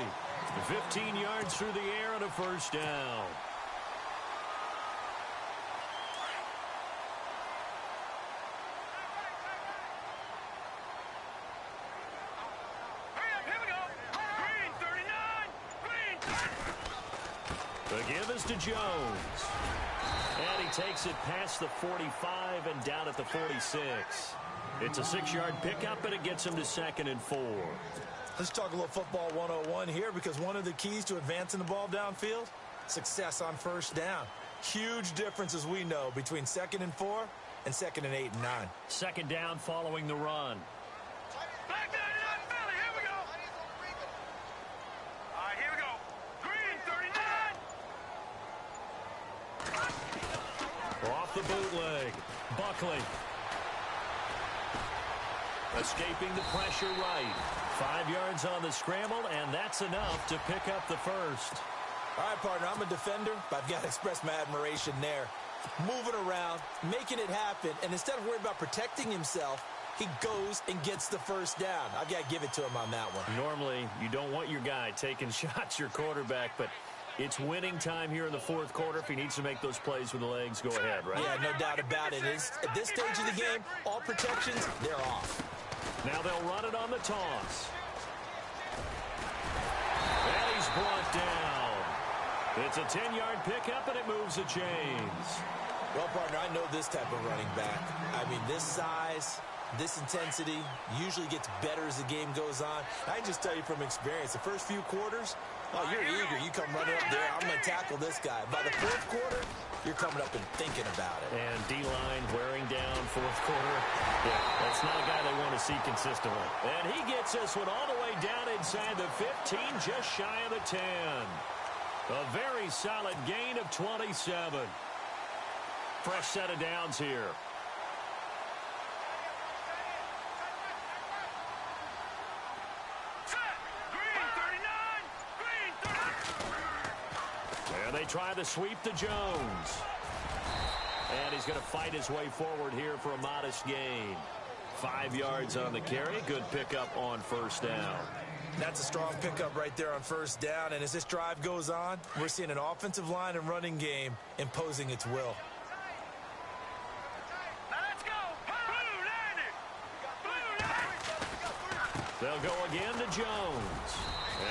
15 yards through the air and a first down. Here we go. Green 39. Green. The give is to Jones. And he takes it past the 45 and down at the 46. It's a 6-yard pickup, and it gets him to 2nd and 4. Let's talk a little football 101 here, because one of the keys to advancing the ball downfield success on first down. Huge difference, as we know, between 2nd and 4 and 2nd and 8 and 9. Second down following the run. Back 99, Philly, here we go. All right, here we go. Green, 39. Off the bootleg. Buckley. Escaping the pressure right. 5 yards on the scramble, and that's enough to pick up the first. All right, partner, I'm a defender, but I've got to express my admiration there. Moving around, making it happen, and instead of worrying about protecting himself, he goes and gets the first down. I've got to give it to him on that one. Normally, you don't want your guy taking shots, your quarterback, but it's winning time here in the fourth quarter. If he needs to make those plays with the legs, go ahead, right? Yeah, no doubt about it. At this stage of the game, all protections, they're off. Now they'll run it on the toss. And he's brought down. It's a 10-yard pickup, and it moves the chains. Well, partner, I know this type of running back. I mean, this size, this intensity usually gets better as the game goes on. I can just tell you from experience, the first few quarters, oh, you're eager. You come running up there, I'm going to tackle this guy. By the fourth quarter, you're coming up and thinking about it. And D-line wearing down fourth quarter. Yeah, that's not a guy they want to see consistently. And he gets this one all the way down inside the 15, just shy of the 10. A very solid gain of 27. Fresh set of downs here. And they try to sweep to Jones. And he's going to fight his way forward here for a modest gain. 5 yards on the carry. Good pickup on first down. That's a strong pickup right there on first down. And as this drive goes on, we're seeing an offensive line and running game imposing its will. Now let's go. Blue, They'll go again to Jones.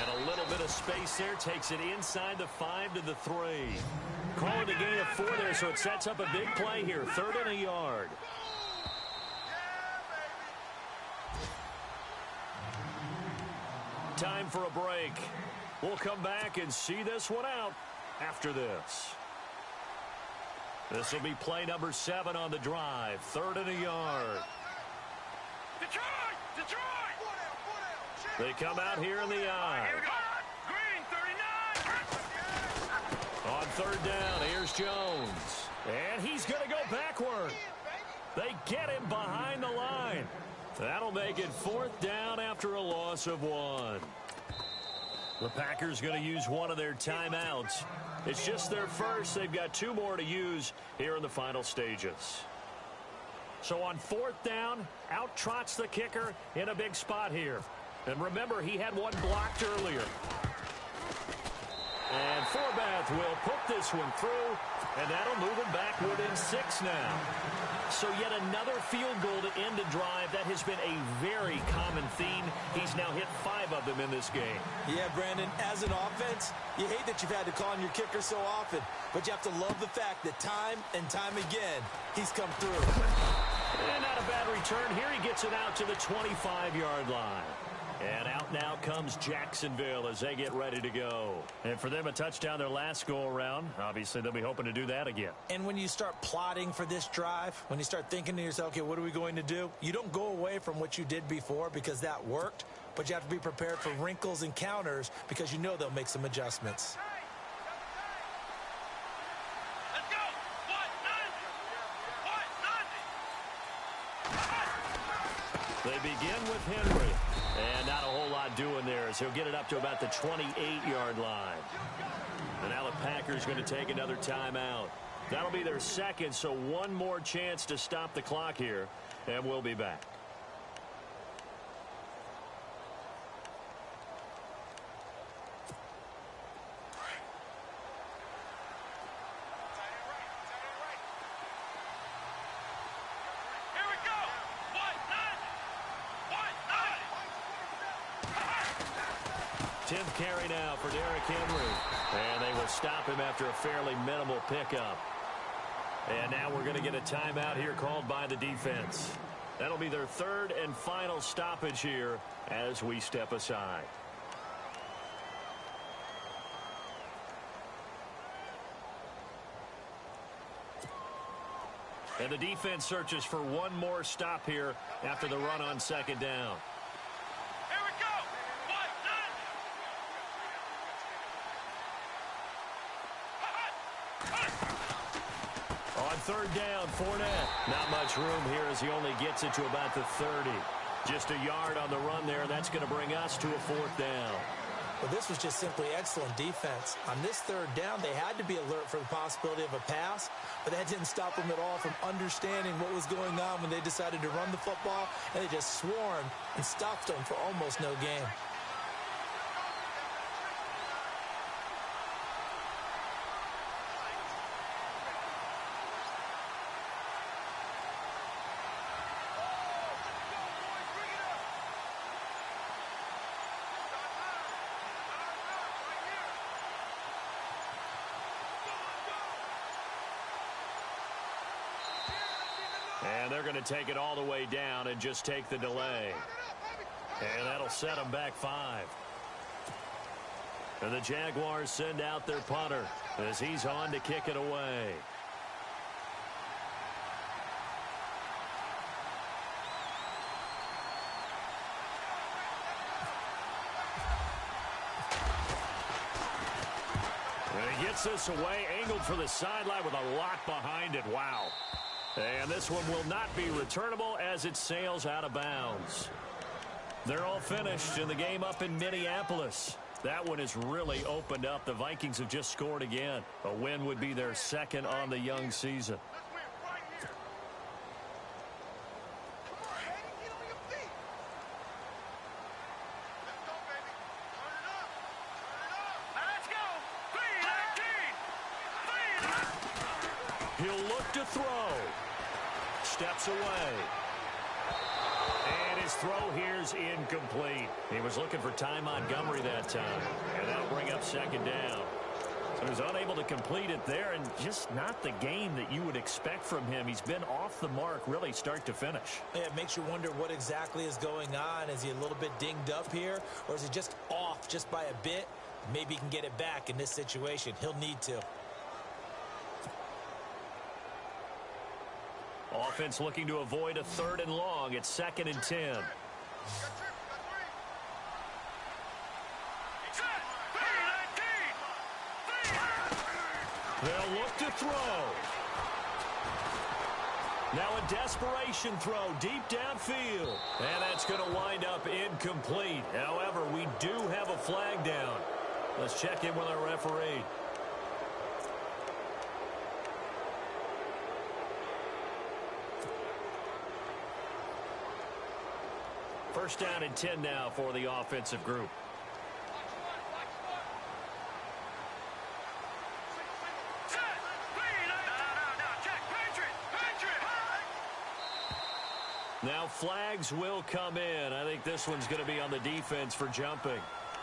And a little bit of space there takes it inside the 5 to the 3. Calling the gain of 4 there, so it sets up a big play here. 3rd and a yard. Time for a break. We'll come back and see this one out after this. This will be play number 7 on the drive. 3rd and a yard. Detroit! They come out here in the eye. Here we go. Green, 39. On 3rd down, here's Jones. And he's going to go backward. They get him behind the line. That'll make it 4th down after a loss of 1. The Packers going to use one of their timeouts. It's just their first. They've got 2 more to use here in the final stages. So on 4th down, out trots the kicker in a big spot here. And remember, he had one blocked earlier. And Forbath will put this one through, and that'll move him back within 6 now. So yet another field goal to end a drive. That has been a very common theme. He's now hit 5 of them in this game. Yeah, Brandon, as an offense, you hate that you've had to call on your kicker so often, but you have to love the fact that time and time again, he's come through. And not a bad return. Here he gets it out to the 25-yard line. And out now comes Jacksonville as they get ready to go. And for them, a touchdown their last go-around. Obviously, they'll be hoping to do that again. And when you start plotting for this drive, when you start thinking to yourself, okay, what are we going to do? You don't go away from what you did before because that worked, but you have to be prepared for wrinkles and counters because you know they'll make some adjustments. Let's go. What? They begin with Henry. And not a whole lot doing there as he'll get it up to about the 28-yard line. And now the Packers going to take another timeout. That'll be their second, so one more chance to stop the clock here, and we'll be back. Here we go. What? 10th carry now for Derrick Henry. And they will stop him after a fairly minimal pickup. And now we're going to get a timeout here called by the defense. That'll be their 3rd and final stoppage here as we step aside. And the defense searches for one more stop here after the run on second down. Here we go. On third down, Fournette. Not much room here as he only gets it to about the 30. Just a yard on the run there. That's going to bring us to a fourth down. Well, this was just simply excellent defense. On this third down, they had to be alert for the possibility of a pass, but that didn't stop them at all from understanding what was going on when they decided to run the football, and they just swarmed and stopped them for almost no gain. And they're going to take it all the way down and just take the delay. And that'll set them back 5. And the Jaguars send out their punter as he's on to kick it away. And he gets this away, angled for the sideline with a lot behind it. Wow. And this one will not be returnable as it sails out of bounds. They're all finished in the game up in Minneapolis. That one has really opened up. The Vikings have just scored again. A win would be their second on the young season. He'll look to throw. Steps away. And his throw here's incomplete. He was looking for Ty Montgomery that time. And that'll bring up second down. So he was unable to complete it there, and just not the game that you would expect from him. He's been off the mark really start to finish. Yeah, it makes you wonder what exactly is going on. Is he a little bit dinged up here, or is he just off just by a bit? Maybe he can get it back in this situation. He'll need to. Offense looking to avoid a 3rd and long. It's 2nd and 10. They'll look to throw. Now a desperation throw deep downfield. And that's going to wind up incomplete. However, we do have a flag down. Let's check in with our referee. First down and 10 now for the offensive group. Now flags will come in. I think this one's going to be on the defense for jumping.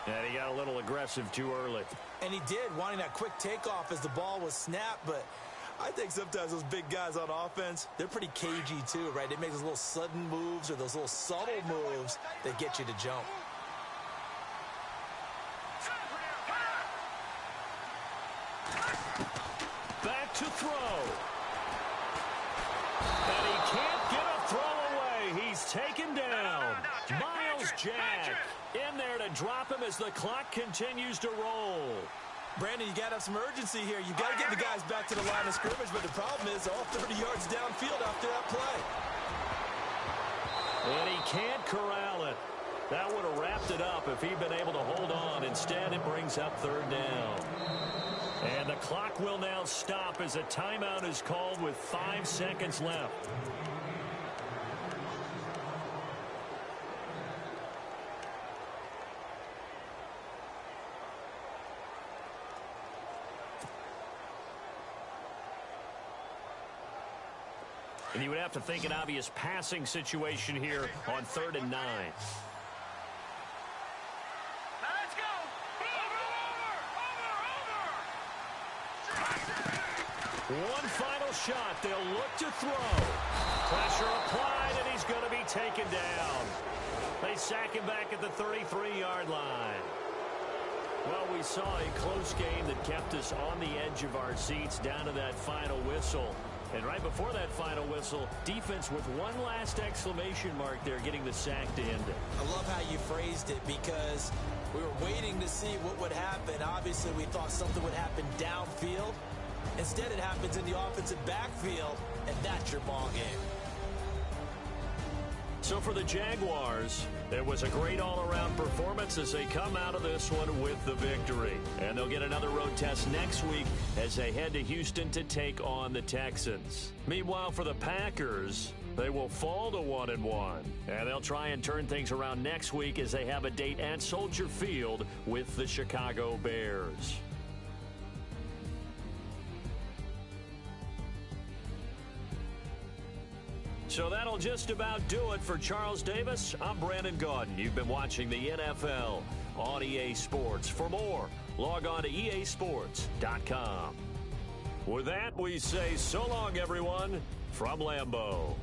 And he got a little aggressive too early. And he did, wanting that quick takeoff as the ball was snapped, but I think sometimes those big guys on offense, they're pretty cagey too, right? They make those little sudden moves or those little subtle moves that get you to jump. Back to throw. And he can't get a throw away. He's taken down. Miles Jack in there to drop him as the clock continues to roll. Brandon, you got to have some urgency here. You got to get the guys back to the line of scrimmage, but the problem is all 30 yards downfield after that play. And he can't corral it. That would have wrapped it up if he'd been able to hold on. Instead, it brings up 3rd down. And the clock will now stop as a timeout is called with 5 seconds left. And you would have to think an obvious passing situation here on 3rd and 9. Let's go. One final shot. They'll look to throw. Pressure applied, and he's going to be taken down. They sack him back at the 33-yard line. Well, we saw a close game that kept us on the edge of our seats down to that final whistle. And right before that final whistle, defense with one last exclamation mark there, getting the sack to end it. I love how you phrased it, because we were waiting to see what would happen. Obviously, we thought something would happen downfield. Instead, it happens in the offensive backfield, and that's your ball game. So for the Jaguars, it was a great all-around performance as they come out of this one with the victory. And they'll get another road test next week as they head to Houston to take on the Texans. Meanwhile, for the Packers, they will fall to 1-1. And they'll try and turn things around next week as they have a date at Soldier Field with the Chicago Bears. So that'll just about do it for Charles Davis. I'm Brandon Gaudin. You've been watching the NFL on EA Sports. For more, log on to easports.com. With that, we say so long, everyone, from Lambeau.